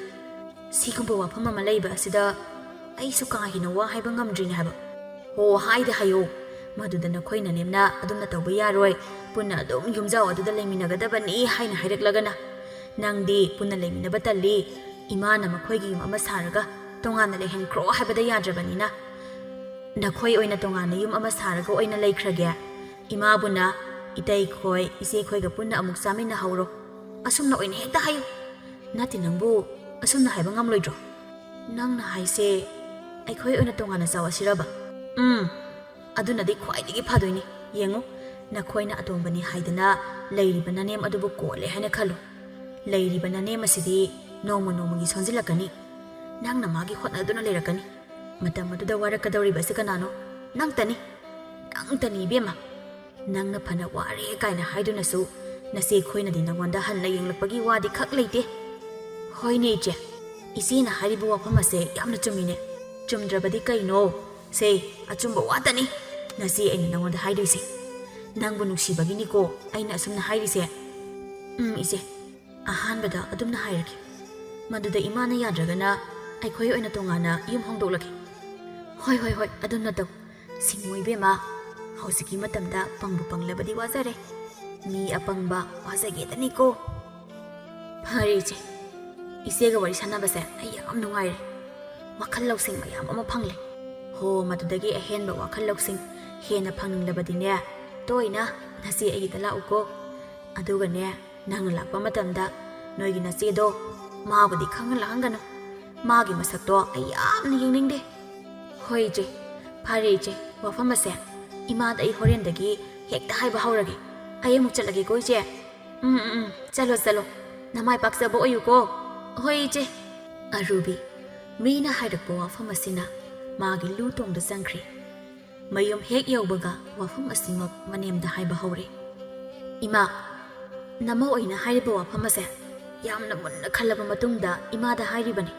ꯁꯤꯒꯨꯝꯕ ꯋꯥꯐꯝ ꯑꯃ ꯂꯩꯕ ꯑꯁꯤꯗ ꯑꯩꯁꯨ ꯀꯥ ꯍꯦꯟꯅ ꯋꯥ ꯍꯥꯏꯕ ꯉꯝꯗ꯭ꯔꯤꯅꯦ ꯍꯥꯏꯕ ꯍꯣ ꯍꯥꯏꯗ ꯍꯥꯏꯌꯣ ꯃꯗꯨꯗ ꯅꯈꯣꯏ ꯅꯅꯦꯝꯅ ꯑꯗꯨꯝꯅ ꯇꯧꯕ ꯌꯥꯔꯣꯏ ꯄꯨꯟꯅ ꯑꯗꯨꯝ ꯌꯨꯝꯖꯥꯎ ꯑꯗꯨꯗ ꯂꯩꯃꯤꯟꯅꯒꯗꯕꯅꯤ ꯍꯥꯏꯅ ꯍꯥꯏꯔꯛꯂꯒꯅ ꯅꯪꯗꯤ ꯄꯨꯟꯅ ꯂꯩꯃꯤꯟꯅꯕ ꯇꯜꯂꯤ ꯏꯃꯥꯅ ꯃꯈꯣꯏꯒꯤ ꯌꯨꯝ ꯑꯃ ꯁꯥꯔꯒ ꯇꯣꯉꯥꯟꯅ ꯂꯩꯍꯟꯈ꯭ꯔꯣ ꯍꯥꯏꯕꯗ ꯌꯥꯗ꯭ꯔꯕꯅꯤꯅ ꯅꯈꯣꯏ ꯑꯣꯏꯅ ꯇꯣꯉꯥꯟꯅ ꯌꯨꯝ ꯑꯃ ꯁꯥꯔꯒ ꯑꯣꯏꯅ ꯂꯩꯈ꯭ꯔꯒꯦ ꯏꯃꯥꯕꯨꯅ ꯏꯇꯩꯈꯣꯏ ꯏꯆꯦꯈꯣꯏꯒ ꯄꯨꯟꯅ ꯑꯃꯨꯛ ꯆꯥꯃꯤꯟꯅꯍꯧꯔꯣ ꯑꯁꯨꯝꯅ ꯑꯣꯏꯅ ꯍꯦꯛꯇ ꯍꯥꯏꯌꯨ ꯅꯠꯇꯦ ꯅꯪꯕꯨ ꯑꯁꯨꯝꯅ ꯍꯥꯏꯕ ꯉꯝꯂꯣꯏꯗ꯭ꯔꯣ ꯅꯪꯅ ꯍꯥꯏꯁꯦ ꯑꯩꯈꯣꯏ ꯑꯣꯏꯅ ꯇꯣꯉꯥꯟꯅ ꯆꯥꯎꯁꯤꯔꯕ ꯑꯗꯨꯅꯗꯤ ꯈ꯭ꯋꯥꯏꯗꯒꯤ ꯐꯗꯣꯏꯅꯤ ꯌꯦꯡꯉꯨ ꯅꯈꯣꯏꯅ ꯑꯇꯣꯝꯕꯅꯤ ꯍꯥꯏꯗꯅ ꯂꯩꯔꯤꯕ ꯅꯅꯦꯝ ꯑꯗꯨꯕꯨ ꯀꯣꯜꯂꯦ ꯍꯥꯏꯅ ꯈꯜꯂꯨ ꯂꯩꯔꯤꯕ ꯅꯅꯦꯝ ꯑꯁꯤꯗꯤ ꯅꯣꯡꯃ ꯅꯣꯡꯃꯒꯤ ꯁꯣꯟꯖꯤꯜꯂꯛꯀꯅꯤ ꯅꯪꯅ ꯃꯥꯒꯤ ꯍꯣꯠꯅꯗꯨꯅ ꯂꯩꯔꯛꯀꯅꯤ ꯃꯇꯝ ꯑꯗꯨꯗ ꯋꯥꯔꯛꯀꯗꯧꯔꯤꯕꯁꯤ ꯀꯅꯥꯅꯣ ꯅꯪꯇꯅꯤ ꯏꯕꯦꯝꯃ ꯅꯪꯅ ꯐꯅ ꯋꯥꯔꯦ ꯀꯥꯏꯅ ꯍꯥꯏꯗꯨꯅꯁꯨ ꯅꯆꯦ ꯈꯣꯏꯅꯗꯤ ꯅꯉꯣꯟꯗ ꯍꯟꯅ ꯌꯦꯡꯂꯛꯄꯒꯤ ꯋꯥꯗꯤ ꯈꯛ ꯂꯩꯇꯦ ꯍꯣꯏꯅꯦ ꯏꯆꯦ ꯏꯆꯦꯅ ꯍꯥꯏꯔꯤꯕ ꯋꯥꯐꯝ ꯑꯁꯦ ꯌꯥꯝꯅ ꯆꯨꯝꯃꯤꯅꯦ ꯆꯨꯝꯗ꯭ꯔꯕꯗꯤ ꯀꯩꯅꯣ ꯁꯦ ꯑꯆꯨꯝꯕ ꯋꯥꯇꯅꯤ ꯅꯆꯦ ꯑꯩꯅ ꯅꯉꯣꯟꯗ ꯍꯥꯏꯗꯣꯏꯁꯦ ꯅꯪꯕꯨ ꯅꯨꯡꯁꯤꯕꯒꯤꯅꯤꯀꯣ ꯑꯩꯅ ꯑꯁꯨꯝꯅ ꯍꯥꯏꯔꯤꯁꯦ ꯏꯆꯦ ꯑꯍꯥꯟꯕꯗ ꯑꯗꯨꯝꯅ ꯍꯥꯏꯔꯒꯦ ꯃꯗꯨꯗ ꯏꯃꯥꯅ ꯌꯥꯗ꯭ꯔꯒꯅ ꯑꯩꯈꯣꯏ ꯑꯣꯏꯅ ꯇꯣꯉꯥꯟꯅ ꯌꯨꯝ ꯍꯣꯡꯗꯣꯛꯂꯒꯦ ꯍꯣꯏ ꯑꯗꯨꯝꯅ ꯇꯧ ꯁꯤꯡꯃꯣ ꯏꯕꯦꯝꯃ ꯍꯧꯖꯤꯛꯀꯤ ꯃꯇꯝꯗ ꯄꯪꯕꯨ ꯄꯪꯂꯕꯗꯤ ꯋꯥꯖꯔꯦ ꯃꯤ ꯑꯄꯪꯕ ꯋꯥꯖꯒꯦꯗꯅꯤꯀꯣ ꯐꯔꯦ ꯏꯆꯦ ꯏꯆꯦꯒ ꯋꯥꯔꯤ ꯁꯥꯟꯅꯕꯁꯦ ꯑꯩ ꯌꯥꯝ ꯅꯨꯡꯉꯥꯏꯔꯦ ꯋꯥꯈꯜ ꯂꯧꯁꯤꯡ ꯃꯌꯥꯝ ꯑꯃ ꯐꯪꯂꯦ ꯍꯣ ꯃꯗꯨꯗꯒꯤ ꯑꯍꯦꯟꯕ ꯋꯥꯈꯜ ꯂꯧꯁꯤꯡ ꯍꯦꯟꯅ ꯐꯪꯅꯤꯡꯂꯕꯗꯤꯅꯦ ꯇꯣꯏꯅ ꯅꯆꯦ ꯑꯩꯒꯤꯗ ꯂꯥꯛꯎꯀꯣ ꯑꯗꯨꯒꯅꯦ ꯅꯪꯅ ꯂꯥꯛꯄ ꯃꯇꯝꯗ ꯅꯣꯏꯒꯤ ꯅꯆꯦꯗꯣ ꯃꯥꯕꯨꯗꯤ ꯈꯪꯍꯜꯂꯛꯍꯟꯒꯅꯨ ꯃꯥꯒꯤ ꯃꯁꯛꯇꯣ ꯑꯩ ꯌꯥꯝꯅ ꯌꯦꯡꯅꯤꯡꯗꯦ ꯍꯣꯏ ꯏꯆꯦ ꯐꯔꯦ ꯏꯆꯦ ꯋꯥꯐꯝ ꯑꯁꯦ ꯏꯃꯥꯗ ꯑꯩ ꯍꯣꯔꯦꯟꯗꯒꯤ ꯍꯦꯛꯇ ꯍꯥꯏꯕ ꯍꯧꯔꯒꯦ ꯑꯩ ꯑꯃꯨꯛ ꯆꯠꯂꯒꯦꯀꯣ ꯏꯆꯦ ꯆꯠꯂꯣ ꯅꯃꯥꯏ ꯄꯥꯛꯆꯕ ꯑꯣꯏꯌꯨꯀꯣ ꯍꯣꯏ ꯏꯆꯦ ꯑꯔꯨꯕꯤ ꯃꯤꯅ ꯍꯥꯏꯔꯛꯄ ꯋꯥꯐꯝ ꯑꯁꯤꯅ ꯃꯥꯒꯤ ꯂꯨ ꯇꯣꯡꯗ ꯆꯪꯈ꯭ꯔꯦ ꯃꯌꯨꯝ ꯍꯦꯛ ꯌꯧꯕꯒ ꯋꯥꯐꯝ ꯑꯁꯤꯃꯛ ꯃꯅꯦꯝꯗ ꯍꯥꯏꯕ ꯍꯧꯔꯦ ꯏꯃꯥ ꯅꯃꯧ ꯑꯣꯏꯅ ꯍꯥꯏꯔꯤꯕ ꯋꯥꯐꯝ ꯑꯁꯦ ꯌꯥꯝꯅ ꯃꯨꯟꯅ ꯈꯜꯂꯕ ꯃꯇꯨꯡꯗ ꯏꯃꯥꯗ ꯍꯥꯏꯔꯤꯕꯅꯤ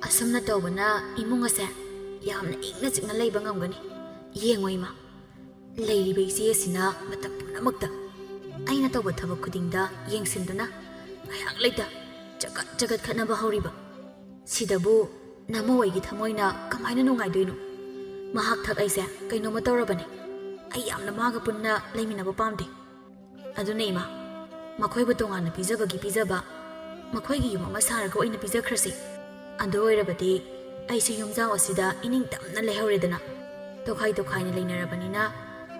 ꯑꯁꯨꯝꯅ ꯇꯧꯕꯅ ꯏꯃꯨꯡ ꯑꯁꯦ ꯌꯥꯝꯅ ꯏꯪꯅ ꯆꯤꯛꯅ ꯂꯩꯕ ꯉꯝꯒꯅꯤ ꯌꯦꯡꯉꯣ ꯏꯃꯥ ꯂꯩꯔꯤꯕ ꯏꯆꯦ ꯑꯁꯤꯅ ꯃꯇꯝ ꯄꯨꯝꯅꯃꯛꯇ ꯑꯩꯅ ꯇꯧꯕ ꯊꯕꯛ ꯈꯨꯗꯤꯡꯗ ꯌꯦꯡꯁꯤꯟꯗꯨꯅ ꯉꯥꯏꯍꯥꯛ ꯂꯩꯇ ꯆꯒꯠ ꯈꯠꯅꯕ ꯍꯧꯔꯤꯕ ꯁꯤꯗꯕꯨ ꯅꯃꯧ ꯑꯩꯒꯤ ꯊꯃꯣꯏꯅ ꯀꯃꯥꯏꯅ ꯅꯨꯡꯉꯥꯏꯗꯣꯏꯅꯣ ꯃꯍꯥꯛ ꯊꯛ ꯑꯩꯁꯦ ꯀꯩꯅꯣꯝꯃ ꯇꯧꯔꯕꯅꯤ ꯑꯩ ꯌꯥꯝꯅ ꯃꯥꯒ ꯄꯨꯟꯅ ꯂꯩꯃꯤꯟꯅꯕ ꯄꯥꯝꯗꯦ ꯑꯗꯨꯅ ꯏꯃꯥ ꯃꯈꯣꯏꯕꯨ ꯇꯣꯉꯥꯟꯅ ꯄꯤꯖꯕꯒꯤ ꯄꯤꯖꯕ ꯃꯈꯣꯏꯒꯤ ꯌꯨꯝ ꯑꯃ ꯁꯥꯔꯒ ꯑꯣꯏꯅ ꯄꯤꯖꯈ꯭ꯔꯁꯤ ꯑꯗꯨ ꯑꯣꯏꯔꯕꯗꯤ ꯑꯩꯁꯨ ꯌꯨꯝꯖꯥꯎ ꯑꯁꯤꯗ ꯏꯅꯤꯡ ꯇꯝꯅ ꯂꯩꯍꯧꯔꯦꯗꯅ ꯇꯣꯈꯥꯏꯅ ꯂꯩꯅꯔꯕꯅꯤꯅ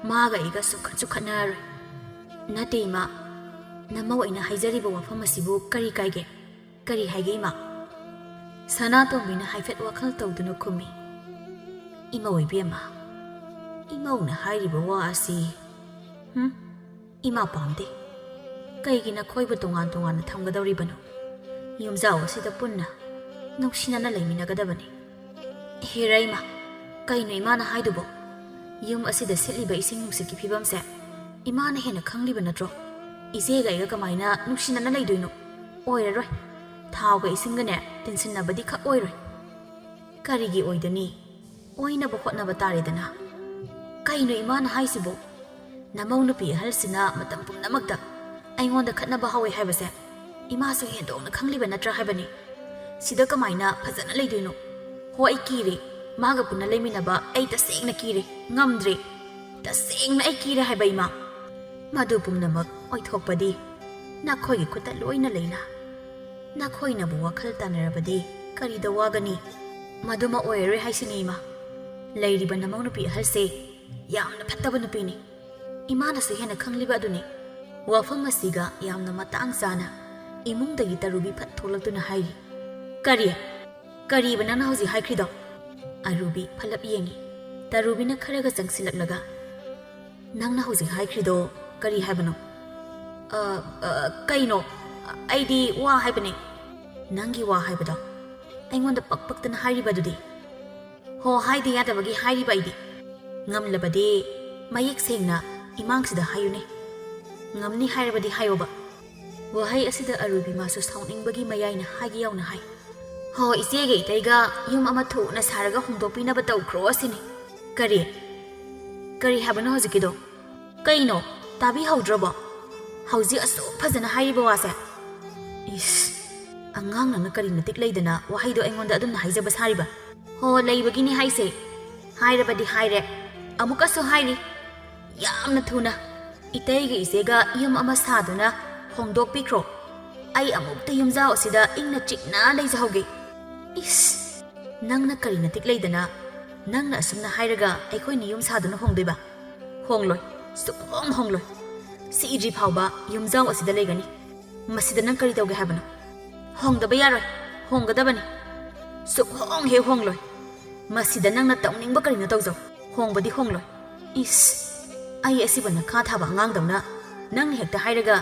ꯃꯥꯒ ꯑꯩꯒ ꯁꯨꯡꯈꯠꯁꯨ ꯈꯠꯅꯔꯔꯣꯏ ꯅꯠꯇꯦ ꯏꯃꯥ ꯅꯃꯧ ꯑꯩꯅ ꯍꯥꯏꯖꯔꯤꯕ ꯋꯥꯐꯝ ꯑꯁꯤꯕꯨ ꯀꯔꯤ ꯀꯥꯏꯒꯦ ꯀꯔꯤ ꯍꯥꯏꯒꯦ ꯏꯃꯥ ꯁꯅꯥꯇꯣꯝꯕꯤꯅ ꯍꯥꯏꯐꯦꯠ ꯋꯥꯈꯜ ꯇꯧꯗꯨꯅ ꯈꯨꯝꯃꯤ ꯏꯃꯧ ꯏꯕꯦꯝꯃ ꯏꯃꯧꯅ ꯍꯥꯏꯔꯤꯕ ꯋꯥ ꯑꯁꯤ ꯏꯃꯥ ꯄꯥꯝꯗꯦ ꯀꯩꯒꯤ ꯅꯈꯣꯏꯕꯨ ꯇꯣꯉꯥꯟꯅ ꯊꯝꯒꯗꯧꯔꯤꯕꯅꯣ ꯌꯨꯝꯖꯥꯎ ꯑꯁꯤꯗ ꯄꯨꯟꯅ ꯅꯨꯡꯁꯤꯅꯅ ꯂꯩꯃꯤꯟꯅꯒꯗꯕꯅꯤ ꯍꯦꯔꯥ ꯏꯃꯥ ꯀꯩꯅꯣ ꯏꯃꯥꯅ ꯍꯥꯏꯗꯨꯕꯣ ꯌꯨꯝ ꯑꯁꯤꯗ ꯁꯤꯠꯂꯤꯕ ꯏꯁꯤꯡ ꯅꯨꯡꯁꯤꯠꯀꯤ ꯐꯤꯕꯝꯁꯦ ꯏꯃꯥꯅ ꯍꯦꯟꯅ ꯈꯪꯂꯤꯕ ꯅꯠꯇ꯭ꯔꯣ ꯏꯆꯦꯒ ꯑꯩꯒ ꯀꯃꯥꯏꯅ ꯅꯨꯡꯁꯤꯅꯅ ꯂꯩꯗꯣꯏꯅꯣ ꯑꯣꯏꯔꯔꯣꯏ ꯊꯥꯎꯒ ꯏꯁꯤꯡꯒꯅꯦ ꯇꯤꯟꯁꯤꯟꯅꯕꯗꯤ ꯈꯛ ꯑꯣꯏꯔꯣꯏ ꯀꯔꯤꯒꯤ ꯑꯣꯏꯗꯅꯤ ꯑꯣꯏꯅꯕ ꯍꯣꯠꯅꯕ ꯇꯥꯔꯦꯗꯅ ꯀꯩꯅꯣ ꯏꯃꯥꯅ ꯍꯥꯏꯁꯤꯕꯣ ꯅꯃꯧ ꯅꯨꯄꯤ ꯑꯍꯜꯁꯤꯅ ꯃꯇꯝ ꯄꯨꯝꯅꯃꯛꯇ ꯑꯩꯉꯣꯟꯗ ꯈꯠꯅꯕ ꯍꯧꯋꯦ ꯍꯥꯏꯕꯁꯦ ꯏꯃꯥꯁꯨ ꯍꯦꯟꯗꯣꯛꯅ ꯈꯪꯂꯤꯕ ꯅꯠꯇ꯭ꯔꯥ ꯍꯥꯏꯕꯅꯤ ꯁꯤꯗ ꯀꯃꯥꯏꯅ ꯐꯖꯅ ꯂꯩꯗꯣꯏꯅꯣ ꯍꯣ ꯑꯩ ꯀꯤꯔꯦ ꯃꯥꯒ ꯄꯨꯟꯅ ꯂꯩꯃꯤꯟꯅꯕ ꯑꯩ ꯇꯁꯦꯡꯅ ꯀꯤꯔꯦ ꯉꯝꯗ꯭ꯔꯦ ꯇꯁꯦꯡꯅ ꯑꯩ ꯀꯤꯔꯦ ꯍꯥꯏꯕ ꯏꯃꯥ ꯃꯗꯨ ꯄꯨꯝꯅꯃꯛ ꯑꯣꯏꯊꯣꯛꯄꯗꯤ ꯅꯈꯣꯏꯒꯤ ꯈꯨꯠꯇ ꯂꯣꯏꯅ ꯂꯩꯅ ꯅꯈꯣꯏꯅꯕꯨ ꯋꯥꯈꯜ ꯇꯥꯟꯅꯔꯕꯗꯤ ꯀꯔꯤꯗ ꯋꯥꯒꯅꯤ ꯃꯗꯨꯃ ꯑꯣꯏꯔꯔꯣꯏ ꯍꯥꯏꯁꯤꯅꯤ ꯏꯃꯥ ꯂꯩꯔꯤꯕ ꯅꯃꯧ ꯅꯨꯄꯤ ꯑꯍꯜꯁꯦ ꯌꯥꯝꯅ ꯐꯠꯇꯕ ꯅꯨꯄꯤꯅꯤ ꯏꯃꯥꯅꯁꯨ ꯍꯦꯟꯅ ꯈꯪꯂꯤꯕ ꯑꯗꯨꯅꯤ ꯋꯥꯐꯝ ꯑꯁꯤꯒ ꯌꯥꯝꯅ ꯃꯇꯥꯡ ꯆꯥꯅ ꯏꯃꯨꯡꯗꯒꯤ ꯇꯔꯨꯕꯤ ꯐꯠ ꯊꯣꯛꯂꯛꯇꯨꯅ ꯍꯥꯏꯔꯤ ꯀꯔꯤꯕ ꯅꯪꯅ ꯍꯧꯖꯤꯛ ꯍꯥꯏꯈ꯭ꯔꯤꯗꯣ ꯑꯔꯨꯕꯤ ꯐꯂꯞ ꯌꯦꯡꯉꯤ ꯇꯔꯨꯕꯤꯅ ꯈꯔꯒ ꯆꯪꯁꯤꯜꯂꯛꯂꯒ ꯅꯪꯅ ꯍꯧꯖꯤꯛ ꯍꯥꯏꯈ꯭ꯔꯤꯗꯣ ꯀꯔꯤ ꯍꯥꯏꯕꯅꯣ ꯀꯩꯅꯣ ꯑꯩꯗꯤ ꯋꯥ ꯍꯥꯏꯕꯅꯦ ꯅꯪꯒꯤ ꯋꯥ ꯍꯥꯏꯕꯗꯣ ꯑꯩꯉꯣꯟꯗ ꯄꯛꯇꯅ ꯍꯥꯏꯔꯤꯕꯗꯨꯗꯤ ꯍꯣ ꯍꯥꯏꯗ ꯌꯥꯗꯕꯒꯤ ꯍꯥꯏꯔꯤꯕ ꯑꯩꯗꯤ ꯉꯝꯂꯕꯗꯤ ꯃꯌꯦꯛ ꯁꯦꯡꯅ ꯏꯃꯥꯡꯁꯤꯗ ꯍꯥꯏꯌꯨꯅꯦ ꯉꯝꯅꯤ ꯍꯥꯏꯔꯕꯗꯤ ꯍꯥꯏꯌꯣꯕ ꯋꯥꯍꯩ ꯑꯁꯤꯗ ꯑꯔꯨꯕꯤ ꯃꯥꯁꯨ ꯁꯥꯎꯅꯤꯡꯕꯒꯤ ꯃꯌꯥꯏꯅ ꯍꯥꯏꯒ ꯌꯥꯎꯅ ꯍꯥꯏ ꯍꯣ ꯏꯆꯦꯒ ꯏꯇꯩꯒ ꯌꯨꯝ ꯑꯃ ꯊꯨꯅ ꯁꯥꯔꯒ ꯍꯣꯡꯗꯣꯛꯄꯤꯅꯕ ꯇꯧꯈ꯭ꯔꯣ ꯑꯁꯤꯅꯤ ꯀꯔꯤ ꯍꯥꯏꯕꯅꯣ ꯍꯧꯖꯤꯛꯀꯤꯗꯣ ꯀꯩꯅꯣ ꯇꯥꯕꯤꯍꯧꯗ꯭ꯔꯕꯣ ꯍꯧꯖꯤꯛ ꯑꯁꯨꯛ ꯐꯖꯅ ꯍꯥꯏꯔꯤꯕ ꯋꯥꯁꯦ ꯏꯁ ꯑꯉꯥꯡ ꯅꯪꯅ ꯀꯔꯤ ꯃꯇꯤꯛ ꯂꯩꯗꯅ ꯋꯥꯍꯩꯗꯣ ꯑꯩꯉꯣꯟꯗ ꯑꯗꯨꯝꯅ ꯍꯥꯏꯖꯕ ꯁꯥꯔꯤꯕ ꯍꯣ ꯂꯩꯕꯒꯤꯅꯤ ꯍꯥꯏꯁꯦ ꯍꯥꯏꯔꯕꯗꯤ ꯍꯥꯏꯔꯦ ꯑꯃꯨꯛꯀꯁꯨ ꯍꯥꯏꯔꯤ ꯌꯥꯝꯅ ꯊꯨꯅ ꯏꯇꯩꯒ ꯏꯆꯦꯒ ꯌꯨꯝ ꯑꯃ ꯁꯥꯗꯨꯅ ꯍꯣꯡꯗꯣꯛꯄꯤꯈ꯭ꯔꯣ ꯑꯩ ꯑꯃꯨꯛꯇ ꯌꯨꯝꯖꯥꯎ ꯑꯁꯤꯗ ꯏꯪꯅ ꯆꯤꯛꯅ ꯂꯩꯖꯍꯧꯒꯦ ꯏꯁ ꯅꯪꯅ ꯀꯔꯤ ꯃꯇꯤꯛ ꯂꯩꯗꯅ ꯅꯪꯅ ꯑꯁꯨꯝꯅ ꯍꯥꯏꯔꯒ ꯑꯩꯈꯣꯏꯅ ꯌꯨꯝ ꯁꯥꯗꯨꯅ ꯍꯣꯡꯗꯣꯏꯕ ꯍꯣꯡꯂꯣꯏ ꯁꯨꯛꯍꯣꯡ ꯍꯣꯡꯂꯣꯏ ꯁꯤꯗ꯭ꯔꯤ ꯐꯥꯎꯕ ꯌꯨꯝꯖꯥꯎ ꯑꯁꯤꯗ ꯂꯩꯒꯅꯤ ꯃꯁꯤꯗ ꯅꯪ ꯀꯔꯤ ꯇꯧꯒꯦ ꯍꯥꯏꯕꯅꯣ ꯍꯣꯡꯗꯕ ꯌꯥꯔꯣꯏ ꯍꯣꯡꯒꯗꯕꯅꯤ ꯁꯨꯛꯍꯣꯡ ꯍꯦꯛ ꯍꯣꯡꯂꯣꯏ ꯃꯁꯤꯗ ꯅꯪꯅ ꯇꯧꯅꯤꯡꯕ ꯀꯔꯤꯅꯣ ꯇꯧꯖꯧ ꯍꯣꯡꯕꯗꯤ ꯍꯣꯡꯂꯣꯏ ꯏꯁ ꯑꯩ ꯑꯁꯤꯕ ꯅꯈꯥ ꯊꯥꯕ ꯑꯉꯥꯡꯗꯧꯅ ꯅꯪꯅ ꯍꯦꯛꯇ ꯍꯥꯏꯔꯒ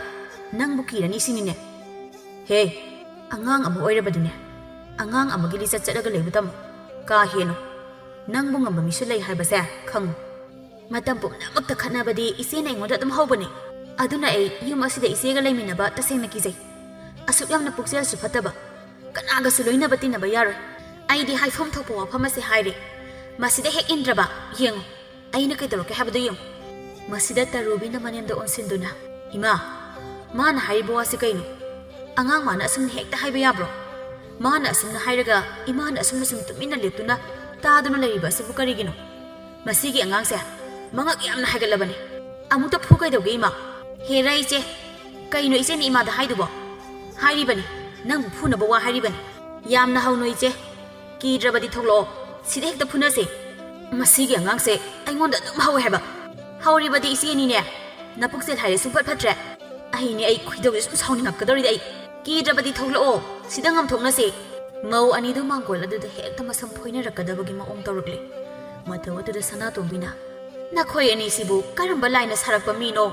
ꯅꯪꯕꯨ ꯀꯤꯔꯅꯤ ꯁꯤꯅꯤꯅꯦ ꯍꯦ ꯑꯉꯥꯡ ꯑꯃ ꯑꯣꯏꯔꯕꯗꯤꯅꯦ ꯑꯉꯥꯡ ꯑꯃꯒꯤ ꯂꯤꯆꯠ ꯆꯠꯂꯒ ꯂꯩꯕ ꯇꯝꯃꯨ ꯀꯥ ꯍꯦꯟꯅꯣ ꯅꯪꯕꯨ ꯉꯝꯕ ꯃꯤꯁꯨ ꯂꯩ ꯍꯥꯏꯕꯁꯦ ꯈꯪꯉꯨ ꯃꯇꯝ ꯄꯨꯝꯅꯃꯛꯇ ꯈꯠꯅꯕꯗꯤ ꯏꯆꯦꯅ ꯑꯩꯉꯣꯟꯗ ꯑꯗꯨꯝ ꯍꯧꯕꯅꯤ ꯑꯗꯨꯅ ꯑꯩ ꯌꯨꯝ ꯑꯁꯤꯗ ꯏꯆꯦꯒ ꯂꯩꯃꯤꯟꯅꯕ ꯇꯁꯦꯡꯅ ꯀꯤꯖꯩ ꯑꯁꯨꯛ ꯌꯥꯝꯅ ꯄꯨꯛꯆꯦꯜꯁꯨ ꯐꯠꯇꯕ ꯀꯅꯥꯒꯁꯨ ꯂꯣꯏꯅꯕ ꯇꯤꯟꯅꯕ ꯌꯥꯔꯣꯏ ꯑꯩꯗꯤ ꯍꯥꯏꯐꯝ ꯊꯣꯛꯄ ꯋꯥꯐꯝ ꯑꯁꯤ ꯍꯥꯏꯔꯦ ꯃꯁꯤꯗ ꯍꯦꯛ ꯏꯟꯗ꯭ꯔꯕ ꯌꯦꯡꯉꯨ ꯑꯩꯅ ꯀꯩꯗꯧꯔꯛꯀꯦ ꯍꯥꯏꯕꯗꯨ ꯌꯦꯡꯉꯨ ꯃꯁꯤꯗ ꯇꯔꯨꯕꯤꯅ ꯃꯅꯦꯝꯗ ꯑꯣꯟꯁꯤꯟꯗꯨꯅ ꯏꯃꯥ ꯃꯥꯅ ꯍꯥꯏꯔꯤꯕ ꯋꯥꯁꯤ ꯀꯩꯅꯣ ꯑꯉꯥꯡ ꯃꯥꯅ ꯑꯁꯨꯝꯅ ꯍꯦꯛꯇ ꯍꯥꯏꯕ ꯌꯥꯕ꯭ꯔꯣ ꯃꯥꯅ ꯑꯁꯨꯝꯅ ꯍꯥꯏꯔꯒ ꯏꯃꯥꯅ ꯑꯁꯨꯝꯅ ꯁꯨꯝ ꯇꯨꯃꯤꯟꯅ ꯂꯦꯞꯇꯨꯅ ꯇꯥꯗꯨꯅ ꯂꯩꯔꯤꯕ ꯑꯁꯤꯕꯨ ꯀꯔꯤꯒꯤꯅꯣ ꯃꯁꯤꯒꯤ ꯑꯉꯥꯡꯁꯦ ꯃꯉꯛ ꯌꯥꯝꯅ ꯍꯥꯏꯒꯠꯂꯕꯅꯤ ꯑꯃꯨꯛꯇ ꯐꯨ ꯀꯩꯗꯧꯒꯦ ꯏꯃꯥ ꯍꯦꯔꯥ ꯏꯆꯦ ꯀꯩꯅꯣ ꯏꯆꯦꯅ ꯏꯃꯥꯗ ꯍꯥꯏꯗꯨꯕꯣ ꯍꯥꯏꯔꯤꯕꯅꯤ ꯅꯪꯕꯨ ꯐꯨꯅꯕ ꯋꯥ ꯍꯥꯏꯔꯤꯕꯅꯤ ꯌꯥꯝꯅ ꯍꯧꯅꯣ ꯏꯆꯦ ꯀꯤꯗ꯭ꯔꯕꯗꯤ ꯊꯣꯛꯂꯛꯑꯣ ꯁꯤꯗ ꯍꯦꯛꯇ ꯐꯨꯅꯁꯦ ꯃꯁꯤꯒꯤ ꯑꯉꯥꯡꯁꯦ ꯑꯩꯉꯣꯟꯗ ꯑꯗꯨꯝ ꯍꯧꯋꯦ ꯍꯥꯏꯕ ꯍꯧꯔꯤꯕꯗꯤ ꯏꯆꯦꯅꯤꯅꯦ ꯅꯄꯨꯛꯆꯦꯜ ꯍꯥꯏꯔꯦ ꯁꯨꯡꯐꯠ ꯐꯠꯇ꯭ꯔꯦ ꯑꯩꯅꯦ ꯑꯩ ꯈꯣꯏꯗꯧꯁꯦ ꯁꯨꯝ ꯁꯥꯎꯅꯤꯡꯉꯛꯀꯗꯧꯔꯤꯗ ꯑꯩ ꯀꯤꯗ꯭ꯔꯕꯗꯤ ꯊꯣꯛꯂꯛꯑꯣ ꯁꯤꯗ ꯉꯝꯊꯣꯛꯅꯁꯦ ꯃꯧ ꯑꯅꯤꯗꯨ ꯃꯥꯡꯒꯣꯜ ꯑꯗꯨꯗ ꯍꯦꯛꯇ ꯃꯁꯝ ꯐꯣꯏꯅꯔꯛꯀꯗꯕꯒꯤ ꯃꯑꯣꯡ ꯇꯧꯔꯛꯂꯤ ꯃꯇꯧ ꯑꯗꯨꯗ ꯁꯅꯥꯇꯣꯝꯕꯤꯅ ꯅꯈꯣꯏ ꯑꯅꯤꯁꯤꯕꯨ ꯀꯔꯝꯕ ꯂꯥꯏꯅ ꯁꯥꯔꯛꯄ ꯃꯤꯅꯣ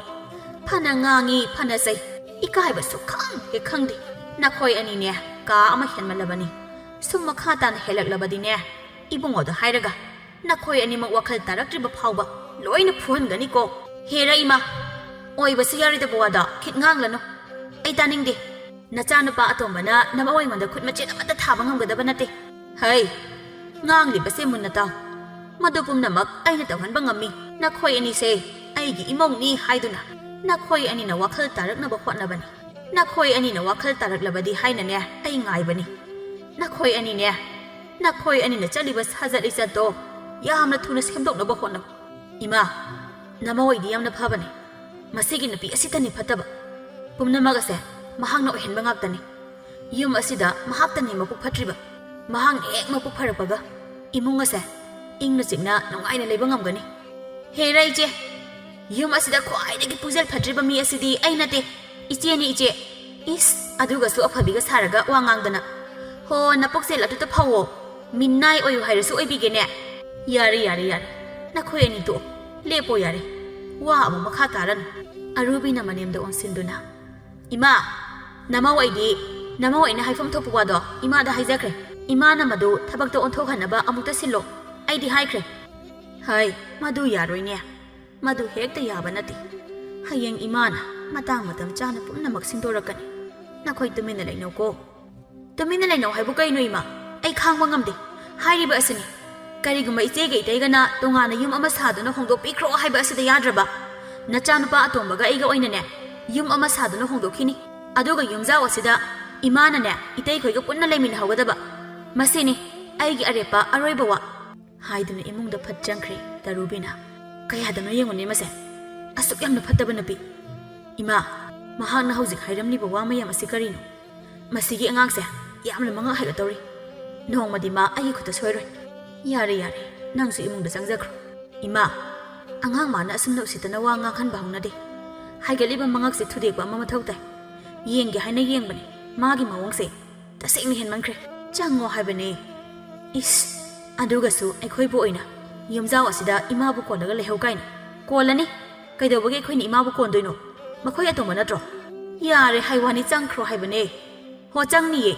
ꯐꯅ ꯉꯥꯡꯉꯤ ꯐꯅ ꯆꯩ ꯏꯀꯥꯏꯕ ꯁꯨꯛꯈꯪ ꯍꯦꯛ ꯈꯪꯗꯦ ꯅꯈꯣꯏ ꯑꯅꯤꯅꯦ ꯀꯥ ꯑꯃ ꯍꯦꯟꯃꯜꯂꯕꯅꯤ ꯁꯨꯝ ꯃꯈꯥ ꯇꯥꯅ ꯍꯦꯜꯂꯛꯂꯕꯗꯤꯅꯦ ꯏꯕꯨꯡꯉꯣꯗ ꯍꯥꯏꯔꯒ ꯅꯈꯣꯏ ꯑꯅꯤꯃꯛ ꯋꯥꯈꯜ ꯇꯥꯔꯛꯇ꯭ꯔꯤꯕ ꯐꯥꯎꯕ ꯂꯣꯏꯅ ꯐꯨꯍꯟꯒꯅꯤꯀꯣ ꯍꯦꯔꯥ ꯏꯃꯥ ꯑꯣꯏꯕꯁꯨ ꯌꯥꯔꯣꯏꯗꯕ ꯋꯥꯗ ꯈꯤꯠ ꯉꯥꯡꯂꯅꯨ ꯑꯩ ꯇꯥꯅꯤꯡꯗꯦ ꯅꯆꯥꯅꯨꯄꯥ ꯑꯇꯣꯝꯕꯅ ꯅꯃꯧ ꯑꯩꯉꯣꯟꯗ ꯈꯨꯠ ꯃꯆꯦꯠ ꯑꯃꯠꯇ ꯊꯥꯕ ꯉꯝꯒꯗꯕ ꯅꯠꯇꯦ ꯍꯩ ꯉꯥꯡꯂꯤꯕꯁꯦ ꯃꯨꯟꯅ ꯇꯥꯎ ꯃꯗꯨ ꯄꯨꯝꯅꯃꯛ ꯑꯩꯅ ꯇꯧꯍꯟꯕ ꯉꯝꯃꯤ ꯅꯈꯣꯏ ꯑꯅꯤꯁꯦ ꯑꯩꯒꯤ ꯏꯃꯧꯅꯤ ꯍꯥꯏꯗꯨꯅ ꯅꯈꯣꯏ ꯑꯅꯤꯅ ꯋꯥꯈꯜ ꯇꯥꯔꯛꯅꯕ ꯍꯣꯠꯅꯕꯅꯤ ꯅꯈꯣꯏ ꯑꯅꯤꯅ ꯋꯥꯈꯜ ꯇꯥꯔꯛꯂꯕꯗꯤ ꯍꯥꯏꯅꯅꯦ ꯑꯩ ꯉꯥꯏꯕꯅꯤ ꯅꯈꯣꯏ ꯑꯅꯤꯅ ꯆꯠꯂꯤꯕ ꯁꯥꯖꯠ ꯂꯤꯆꯠꯇꯣ ꯌꯥꯝꯅ ꯊꯨꯅ ꯁꯦꯝꯗꯣꯛꯅꯕ ꯍꯣꯠꯅꯧ ꯏꯃꯥ ꯅꯃꯧ ꯑꯩꯗꯤ ꯌꯥꯝꯅ ꯐꯕꯅꯤ ꯃꯁꯤꯒꯤ ꯅꯨꯄꯤ ꯑꯁꯤꯇꯅꯤ ꯐꯠꯇꯕ ꯄꯨꯝꯅꯃꯛ ꯑꯁꯦ ꯃꯍꯥꯛꯅ ꯑꯣꯏꯍꯟꯕ ꯉꯥꯛꯇꯅꯤ ꯌꯨꯝ ꯑꯁꯤꯗ ꯃꯍꯥꯛꯇꯅꯤ ꯃꯄꯨꯛ ꯐꯠꯇ꯭ꯔꯤꯕ ꯃꯍꯥꯛꯅ ꯍꯦꯛ ꯃꯄꯨꯛ ꯐꯔꯛꯄꯒ ꯏꯃꯨꯡ ꯑꯁꯦ ꯏꯪꯅ ꯆꯤꯛꯅ ꯅꯨꯡꯉꯥꯏꯅ ꯂꯩꯕ ꯉꯝꯒꯅꯤ ꯍꯦꯔꯥ ꯏꯆꯦ ꯌꯨꯝ ꯑꯁꯤꯗ ꯈ꯭ꯋꯥꯏꯗꯒꯤ ꯄꯨꯛꯆꯦꯜ ꯐꯠꯇ꯭ꯔꯤꯕ ꯃꯤ ꯑꯁꯤꯗꯤ ꯑꯩ ꯅꯠꯇꯦ ꯏꯆꯦꯅꯤ ꯏꯆꯦ ꯏꯁ ꯑꯗꯨꯒꯁꯨ ꯑꯐꯕꯤꯒ ꯁꯥꯔꯒ ꯋꯥ ꯉꯥꯡꯗꯅ ꯍꯣ ꯅꯄꯨꯛꯆꯦꯜ ꯑꯗꯨꯗ ꯐꯧꯋꯣ ꯃꯤꯅꯥꯏ ꯑꯣꯏꯌꯨ ꯍꯥꯏꯔꯁꯨ ꯑꯣꯏꯕꯤꯒꯦꯅꯦ ꯌꯥꯔꯦ ꯅꯈꯣꯏ ꯑꯅꯤ ꯇꯣꯛꯑꯣ ꯂꯦꯞꯄꯣ ꯌꯥꯔꯦ ꯋꯥ ꯑꯃꯨꯛ ꯃꯈꯥ ꯇꯥꯔꯅꯨ ꯑꯔꯨꯕꯤꯅ ꯃꯅꯦꯝꯗ ꯑꯣꯟꯁꯤꯟꯗꯨꯅ ꯏꯃꯥ ꯅꯃꯧ ꯑꯩꯅ ꯍꯥꯏꯐꯝ ꯊꯣꯛꯄ ꯋꯥꯗꯣ ꯏꯃꯥꯗ ꯍꯥꯏꯖꯈ꯭ꯔꯦ ꯏꯃꯥꯅ ꯃꯗꯨ ꯊꯕꯛꯇ ꯑꯣꯟꯊꯣꯛꯍꯟꯅꯕ ꯑꯃꯨꯛꯇ ꯁꯤꯜꯂꯣ ꯑꯩꯗꯤ ꯍꯥꯏꯈ꯭ꯔꯦ ꯍꯩ ꯃꯗꯨ ꯌꯥꯔꯣꯏꯅꯦ ꯃꯗꯨ ꯍꯦꯛꯇ ꯌꯥꯕ ꯅꯠꯇꯦ ꯍꯌꯦꯡ ꯏꯃꯥꯅ ꯃꯇꯥꯡ ꯃꯇꯝ ꯆꯥꯅ ꯄꯨꯝꯅꯃꯛ ꯁꯤꯟꯗꯣꯔꯛꯀꯅꯤ ꯅꯈꯣꯏ ꯇꯨꯃꯤꯟꯅ ꯂꯩꯅꯧꯀꯣ ꯇꯨꯃꯤꯟꯅ ꯂꯩꯅꯧ ꯍꯥꯏꯕꯨ ꯀꯩꯅꯣ ꯏꯃꯥ ꯑꯩ ꯈꯥꯡꯕ ꯉꯝꯗꯦ ꯍꯥꯏꯔꯤꯕ ꯑꯁꯤꯅꯤ ꯀꯔꯤꯒꯨꯝꯕ ꯏꯆꯦꯒ ꯏꯇꯩꯒꯅ ꯇꯣꯉꯥꯟꯅ ꯌꯨꯝ ꯑꯃ ꯁꯥꯗꯨꯅ ꯍꯣꯡꯗꯣꯛꯄꯤꯈ꯭ꯔꯣ ꯍꯥꯏꯕ ꯑꯁꯤꯗ ꯌꯥꯗ꯭ꯔꯕ ꯅꯆꯥꯅꯨꯄꯥ ꯑꯇꯣꯝꯕꯒ ꯑꯩꯒ ꯑꯣꯏꯅꯅꯦ ꯌꯨꯝ ꯑꯃ ꯁꯥꯗꯨꯅ ꯍꯣꯡꯗꯣꯛꯈꯤꯅꯤ ꯑꯗꯨꯒ ꯌꯨꯝꯖꯥꯎ ꯑꯁꯤꯗ ꯏꯃꯥꯅꯅꯦ ꯏꯇꯩꯈꯣꯏꯒ ꯄꯨꯟꯅ ꯂꯩꯃꯤꯟꯅꯍꯧꯒꯗꯕ ꯃꯁꯤꯅꯤ ꯑꯩꯒꯤ ꯑꯔꯦꯞꯄ ꯑꯔꯣꯏꯕ ꯋꯥ ꯍꯥꯏꯗꯨꯅ ꯏꯃꯨꯡꯗ ꯐꯠ ꯆꯪꯈ꯭ꯔꯦ ꯇꯔꯨꯕꯤꯅ ꯀꯌꯥꯗꯅꯣ ꯌꯦꯡꯉꯨꯅꯦ ꯃꯁꯦ ꯑꯁꯨꯛ ꯌꯥꯝꯅ ꯐꯠꯇꯕ ꯅꯨꯄꯤ ꯏꯃꯥ ꯃꯍꯥꯛꯅ ꯍꯧꯖꯤꯛ ꯍꯥꯏꯔꯝꯂꯤꯕ ꯋꯥ ꯃꯌꯥꯝ ꯑꯁꯤ ꯀꯔꯤꯅꯣ ꯃꯁꯤꯒꯤ ꯑꯉꯥꯡꯁꯦ ꯌꯥꯝꯅ ꯃꯉꯛ ꯍꯥꯏꯒꯠꯇꯧꯔꯤ ꯅꯣꯡꯃꯗꯤ ꯃꯥ ꯑꯩꯒꯤ ꯈꯨꯠꯇ ꯁꯣꯏꯔꯣꯏ ꯌꯥꯔꯦ ꯅꯪꯁꯨ ꯏꯃꯨꯡꯗ ꯆꯪꯖꯈ꯭ꯔꯣ ꯏꯃꯥ ꯑꯉꯥꯡ ꯃꯥꯅ ꯑꯁꯨꯝꯅ ꯎꯁꯤꯠꯇꯅ ꯋꯥ ꯉꯥꯡꯍꯟꯕ ꯍꯧꯅꯗꯦ ꯍꯥꯏꯒꯠꯂꯤꯕ ꯃꯉꯛꯁꯦ ꯊꯨꯗꯦꯛꯄ ꯑꯃ ꯃꯊꯧ ꯇꯥꯏ ꯌꯦꯡꯒꯦ ꯍꯥꯏꯅ ꯌꯦꯡꯕꯅꯤ ꯃꯥꯒꯤ ꯃꯑꯣꯡꯁꯦ ꯇꯁꯦꯡꯅ ꯍꯦꯟꯃꯟꯈ꯭ꯔꯦ ꯆꯪꯉꯣ ꯍꯥꯏꯕꯅꯦ ꯏꯁ ꯑꯗꯨꯒꯁꯨ ꯑꯩꯈꯣꯏꯕꯨ ꯑꯣꯏꯅ ꯌꯨꯝꯖꯥꯎ ꯑꯁꯤꯗ ꯏꯃꯥꯕꯨ ꯀꯣꯜꯂꯒ ꯂꯩꯍꯧ ꯀꯥꯏꯅ ꯀꯣꯜꯂꯅꯤ ꯀꯩꯗꯧꯕꯒꯤ ꯑꯩꯈꯣꯏꯅ ꯏꯃꯥꯕꯨ ꯀꯣꯟꯗꯣꯏꯅꯣ ꯃꯈꯣꯏ ꯑꯇꯣꯝꯕ ꯅꯠꯇ꯭ꯔꯣ ꯌꯥꯔꯦ ꯍꯥꯏꯋꯥꯅꯤ ꯆꯪꯈ꯭ꯔꯣ ꯍꯥꯏꯕꯅꯦ ꯍꯣ ꯆꯪꯅꯤꯌꯦ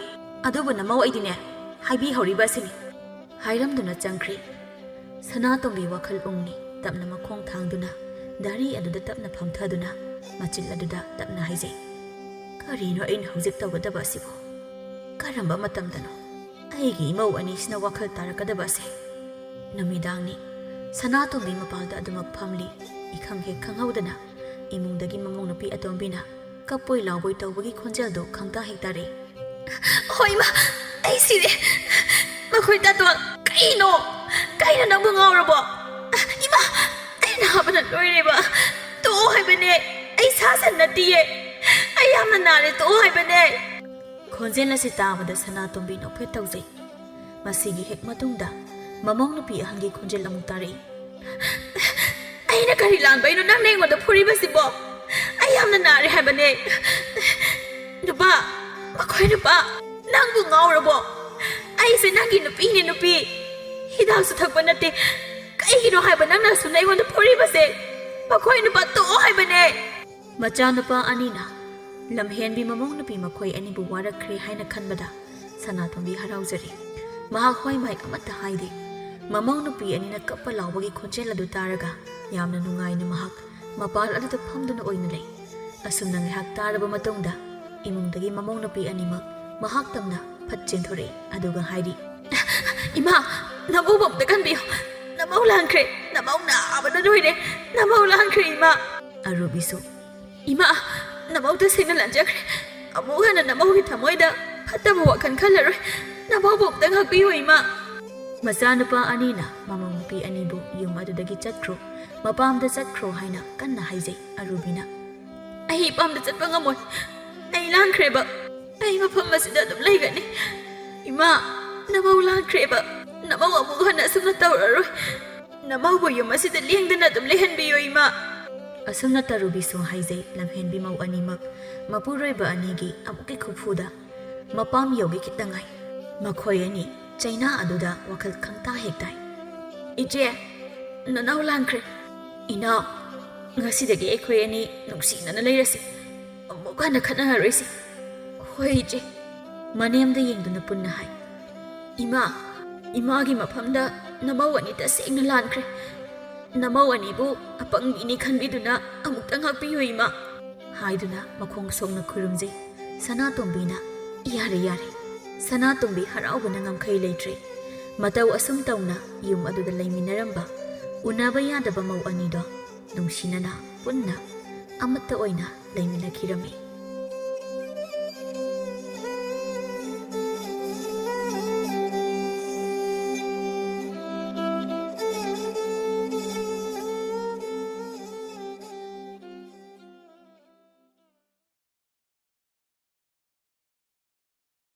ꯑꯗꯨꯕꯨ ꯅꯃꯧ ꯑꯩꯗꯤꯅꯦ ꯍꯥꯏꯕꯤꯍꯧꯔꯤꯕ ꯑꯁꯤꯅꯤ ꯍꯥꯏꯔꯝꯗꯨꯅ ꯆꯪꯈ꯭ꯔꯤ ꯁꯅꯥꯇꯣꯝꯕꯤ ꯋꯥꯈꯜ ꯎꯡꯅꯤ ꯇꯞꯅ ꯃꯈꯣꯡ ꯊꯥꯡꯗꯨꯅ ꯗꯥꯔꯤ ꯑꯗꯨꯗ ꯇꯞꯅ ꯐꯝꯊꯗꯨꯅ ꯃꯆꯤꯜ ꯑꯗꯨꯗ ꯇꯞꯅ ꯍꯥꯏꯖꯩ ꯀꯔꯤꯅꯣ ꯑꯩꯅ ꯍꯧꯖꯤꯛ ꯇꯧꯒꯗꯕ ꯑꯁꯤꯕꯨ ꯀꯔꯝꯕ ꯃꯇꯝꯗꯅꯣ ꯑꯩꯒꯤ ꯏꯃꯧ ꯑꯅꯤꯁꯤꯅ ꯋꯥꯈꯜ ꯇꯥꯔꯛꯀꯗꯕ ꯑꯁꯦ ꯅꯨꯃꯤꯗꯥꯡꯅꯤ ꯁꯅꯥꯇꯣꯝꯕꯤ ꯃꯄꯥꯜꯗ ꯑꯗꯨꯃꯛ ꯐꯝꯂꯤ ꯏꯈꯪ ꯍꯦꯛ ꯈꯪꯍꯧꯗꯅ ꯏꯃꯨꯡꯗꯒꯤ ꯃꯃꯧ ꯅꯨꯄꯤ ꯑꯇꯣꯝꯕꯤꯅ ꯀꯞꯄꯣꯏ ꯂꯥꯎꯕꯣꯏ ꯇꯧꯕꯒꯤ ꯈꯣꯟꯖꯦꯜꯗꯣ ꯈꯪꯇꯥ ꯍꯦꯛ ꯇꯥꯔꯛꯏ ꯍꯣꯏ ꯏꯃꯥ ꯑꯩ ꯁꯤꯔꯦ ꯃꯈꯣꯏ ꯇꯥꯇꯣꯟ ꯀꯩꯅꯣ ꯅꯪꯕꯨ ꯉꯥꯎꯔꯕꯣ ꯏꯃꯥ ꯑꯩ ꯅꯥꯕꯅ ꯂꯣꯏꯔꯦꯕ ꯇꯣꯛꯑꯣ ꯍꯥꯏꯕꯅꯦ ꯑꯩ ꯁꯥ ꯁꯟ ꯅꯠꯇꯤꯌꯦ ꯑꯩ ꯌꯥꯝꯅ ꯅꯥꯔꯦ ꯇꯣꯛꯑꯣ ꯍꯥꯏꯕꯅꯦ ꯈꯣꯟꯖꯦꯜ ꯑꯁꯤ ꯇꯥꯕꯗ ꯁꯅꯥꯇꯣꯝꯕꯤ ꯅꯣꯛꯐꯦꯠ ꯇꯧꯖꯩ ꯃꯁꯤꯒꯤ ꯍꯦꯛ ꯃꯇꯨꯡꯗ ꯃꯃꯧ ꯅꯨꯄꯤ ꯑꯍꯟꯒꯤ ꯈꯣꯟꯖꯦꯜ ꯑꯃꯨꯛ ꯇꯥꯔꯛꯏ ꯑꯩꯅ ꯀꯔꯤ ꯂꯥꯟꯕꯩꯅꯣ ꯅꯪꯅ ꯑꯩꯉꯣꯟꯗ ꯐꯨꯔꯤꯕꯁꯤꯕꯣ ꯑꯩ ꯌꯥꯝꯅ ꯅꯥꯔꯦ ꯍꯥꯏꯕꯅꯦ ꯃꯈꯣꯏ ꯅꯨꯄꯥ ꯅꯪꯕꯨ ꯉꯥꯎꯔꯕꯣ ꯑꯩꯁꯦ ꯅꯪꯒꯤ ꯅꯨꯄꯤꯅꯦ ꯅꯨꯄꯤ ꯍꯤꯗꯥꯛꯁꯨ ꯊꯛꯄ ꯅꯠꯇꯦ ꯀꯩꯒꯤꯅꯣ ꯍꯥꯏꯕ ꯅꯪꯅ ꯑꯁꯨꯝꯅ ꯑꯩꯉꯣꯟꯗ ꯐꯨꯔꯤꯕꯁꯦ ꯃꯈꯣꯏ ꯅꯨꯄꯥ ꯇꯣꯛꯑꯣ ꯍꯥꯏꯕꯅꯦ ꯃꯆꯥꯅꯨꯄꯥ ꯑꯅꯤꯅ ꯂꯝꯍꯦꯟꯕꯤ ꯃꯃꯧ ꯅꯨꯄꯤ ꯃꯈꯣꯏ ꯑꯅꯤꯕꯨ ꯋꯥꯔꯛꯈ꯭ꯔꯦ ꯍꯥꯏꯅ ꯈꯟꯕꯗ ꯁꯅꯥꯇꯣꯝꯕꯤ ꯍꯔꯥꯎꯖꯔꯤ ꯃꯍꯥꯛ ꯍꯣꯏ ꯃꯥꯏ ꯑꯃꯠꯇ ꯍꯥꯏꯗꯦ ꯃꯃꯧ ꯅꯨꯄꯤ ꯑꯅꯤꯅ ꯀꯞꯄ ꯂꯥꯎꯕꯒꯤ ꯈꯣꯟꯖꯦꯜ ꯑꯗꯨ ꯇꯥꯔꯒ ꯌꯥꯝꯅ ꯅꯨꯡꯉꯥꯏꯅ ꯃꯍꯥꯛ ꯃꯄꯥꯜ ꯑꯗꯨꯗ ꯐꯝꯗꯨꯅ ꯑꯣꯏꯅ ꯂꯩ ꯑꯁꯨꯝꯅ ꯉꯥꯏꯍꯥꯛ ꯇꯥꯔꯕ ꯃꯇꯨꯡꯗ ꯏꯃꯨꯡꯗꯒꯤ ꯃꯃꯧ ꯅꯨꯄꯤ ꯑꯅꯤꯃꯛ ꯃꯍꯥꯛ ꯇꯝꯅ ꯐꯠ ꯆꯦꯟꯊꯣꯔꯛꯏ ꯑꯗꯨꯒ ꯍꯥꯏꯔꯤ ꯏꯃꯥ ꯅꯃꯧꯕꯨ ꯑꯝꯇ ꯈꯟꯕꯤꯌꯨ ꯅꯃꯧ ꯂꯥꯟꯈ꯭ꯔꯦ ꯅꯃꯧ ꯅꯥꯕꯅ ꯂꯣꯏꯔꯦ ꯅꯃꯧ ꯂꯥꯟꯈ꯭ꯔꯦ ꯏꯃꯥ ꯑꯔꯨꯕꯤꯁꯨ ꯏꯃꯥ ꯅꯃꯧ ꯇꯁꯦꯡꯅ ꯂꯥꯟꯖꯈ꯭ꯔꯦ ꯑꯃꯨꯛ ꯍꯟꯅ ꯅꯃꯧꯒꯤ ꯊꯃꯣꯏꯗ ꯐꯠꯇꯕ ꯋꯥꯈꯜ ꯈꯜꯂꯔꯣꯏ ꯅꯃꯧꯕꯨ ꯑꯝꯇ ꯉꯥꯛꯄꯤꯌꯨ ꯏꯃꯥ ꯃꯆꯥꯅꯨꯄꯥ ꯑꯅꯤꯅ ꯃꯃꯧ ꯅꯨꯄꯤ ꯑꯅꯤꯕꯨ ꯌꯨꯝ ꯑꯗꯨꯗꯒꯤ ꯆꯠꯈ꯭ꯔꯣ ꯃꯄꯥꯝꯗ ꯆꯠꯈ꯭ꯔꯣ ꯍꯥꯏꯅ ꯀꯟꯅ ꯍꯥꯏꯖꯩ ꯑꯔꯨꯕꯤꯅ ꯑꯩ ꯏꯄꯥꯝꯗ ꯆꯠꯄ ꯉꯝꯃꯣꯏ ꯑꯩ ꯂꯥꯟꯈ꯭ꯔꯦꯕ ꯑꯩ ꯃꯐꯝ ꯑꯁꯤꯗ ꯑꯗꯨꯝ ꯂꯩꯒꯅꯤ ꯏꯃꯥ ꯅꯃꯧ ꯂꯥꯟꯈ꯭ꯔꯦꯕ ꯅꯃꯧ ꯑꯃꯨꯛ ꯍꯟꯅ ꯑꯁꯨꯝꯅ ꯇꯧꯔꯔꯣꯏ ꯅꯃꯧꯕꯨ ꯌꯨꯝ ꯑꯁꯤꯗ ꯂꯦꯡꯗꯅ ꯑꯗꯨꯝ ꯂꯩꯍꯟꯕꯤꯌꯨ ꯏꯃꯥ ꯑꯁꯨꯝꯅ ꯇꯔꯨꯕꯤꯁꯨ ꯍꯥꯏꯖꯩ ꯂꯝꯍꯦꯟꯕꯤ ꯃꯧ ꯑꯅꯤꯃꯛ ꯃꯄꯨꯔꯣꯏꯕ ꯑꯅꯤꯒꯤ ꯑꯃꯨꯛꯀꯤ ꯈꯨꯐꯨꯗ ꯃꯄꯥꯝ ꯌꯧꯒꯤ ꯈꯤꯇꯪꯉꯥꯏ ꯃꯈꯣꯏ ꯑꯅꯤ ꯆꯩꯅꯥ ꯑꯗꯨꯗ ꯋꯥꯈꯜ ꯈꯪꯇꯥ ꯍꯦꯛꯇꯥꯏ ꯏꯆꯦ ꯅꯅꯥꯎ ꯂꯥꯟꯈ꯭ꯔꯦ ꯏꯅꯥꯎ ꯉꯁꯤꯗꯒꯤ ꯑꯩꯈꯣꯏ ꯑꯅꯤ ꯅꯨꯡꯁꯤꯅꯅ ꯂꯩꯔꯁꯤ ꯑꯃꯨꯛ ꯍꯟꯅ ꯈꯠꯅꯔꯔꯣꯏꯁꯤ ꯍꯣꯏ ꯏꯆꯦ ꯃꯅꯦꯝꯗ ꯌꯦꯡꯗꯨꯅ ꯄꯨꯟꯅ ꯍꯥꯏ ꯏꯃꯥ ꯏꯃꯥꯒꯤ ꯃꯐꯝꯗ ꯅꯃꯧ ꯑꯅꯤ ꯇꯁꯦꯡꯅ ꯂꯥꯟꯈ꯭ꯔꯦ ꯅꯃꯧ ꯑꯅꯤꯕꯨ ꯑꯄꯪꯕꯤꯅꯤ ꯈꯟꯕꯤꯗꯨꯅ ꯑꯃꯨꯛꯇ ꯉꯥꯛꯄꯤꯌꯨ ꯏꯃꯥ ꯍꯥꯏꯗꯨꯅ ꯃꯈꯣꯡ ꯁꯣꯛꯅ ꯈꯨꯔꯨꯝꯖꯩ ꯁꯅꯥꯇꯣꯝꯕꯤꯅ ꯌꯥꯔꯦ ꯌꯥꯔꯦ ꯁꯅꯥꯇꯣꯝꯕꯤ ꯍꯔꯥꯎꯕꯅ ꯉꯝꯈꯩ ꯂꯩꯇ꯭ꯔꯦ ꯃꯇꯧ ꯑꯁꯨꯝ ꯇꯧꯅ ꯌꯨꯝ ꯑꯗꯨꯗ ꯂꯩꯃꯤꯟꯅꯔꯝꯕ ꯎꯅꯕ ꯌꯥꯗꯕ ꯃꯧ ꯑꯅꯤꯗꯣ ꯅꯨꯡꯁꯤꯅꯅ ꯄꯨꯟꯅ ꯑꯃꯠꯇ ꯑꯣꯏꯅ ꯂꯩꯃꯤꯟꯅꯈꯤꯔꯝꯃꯤ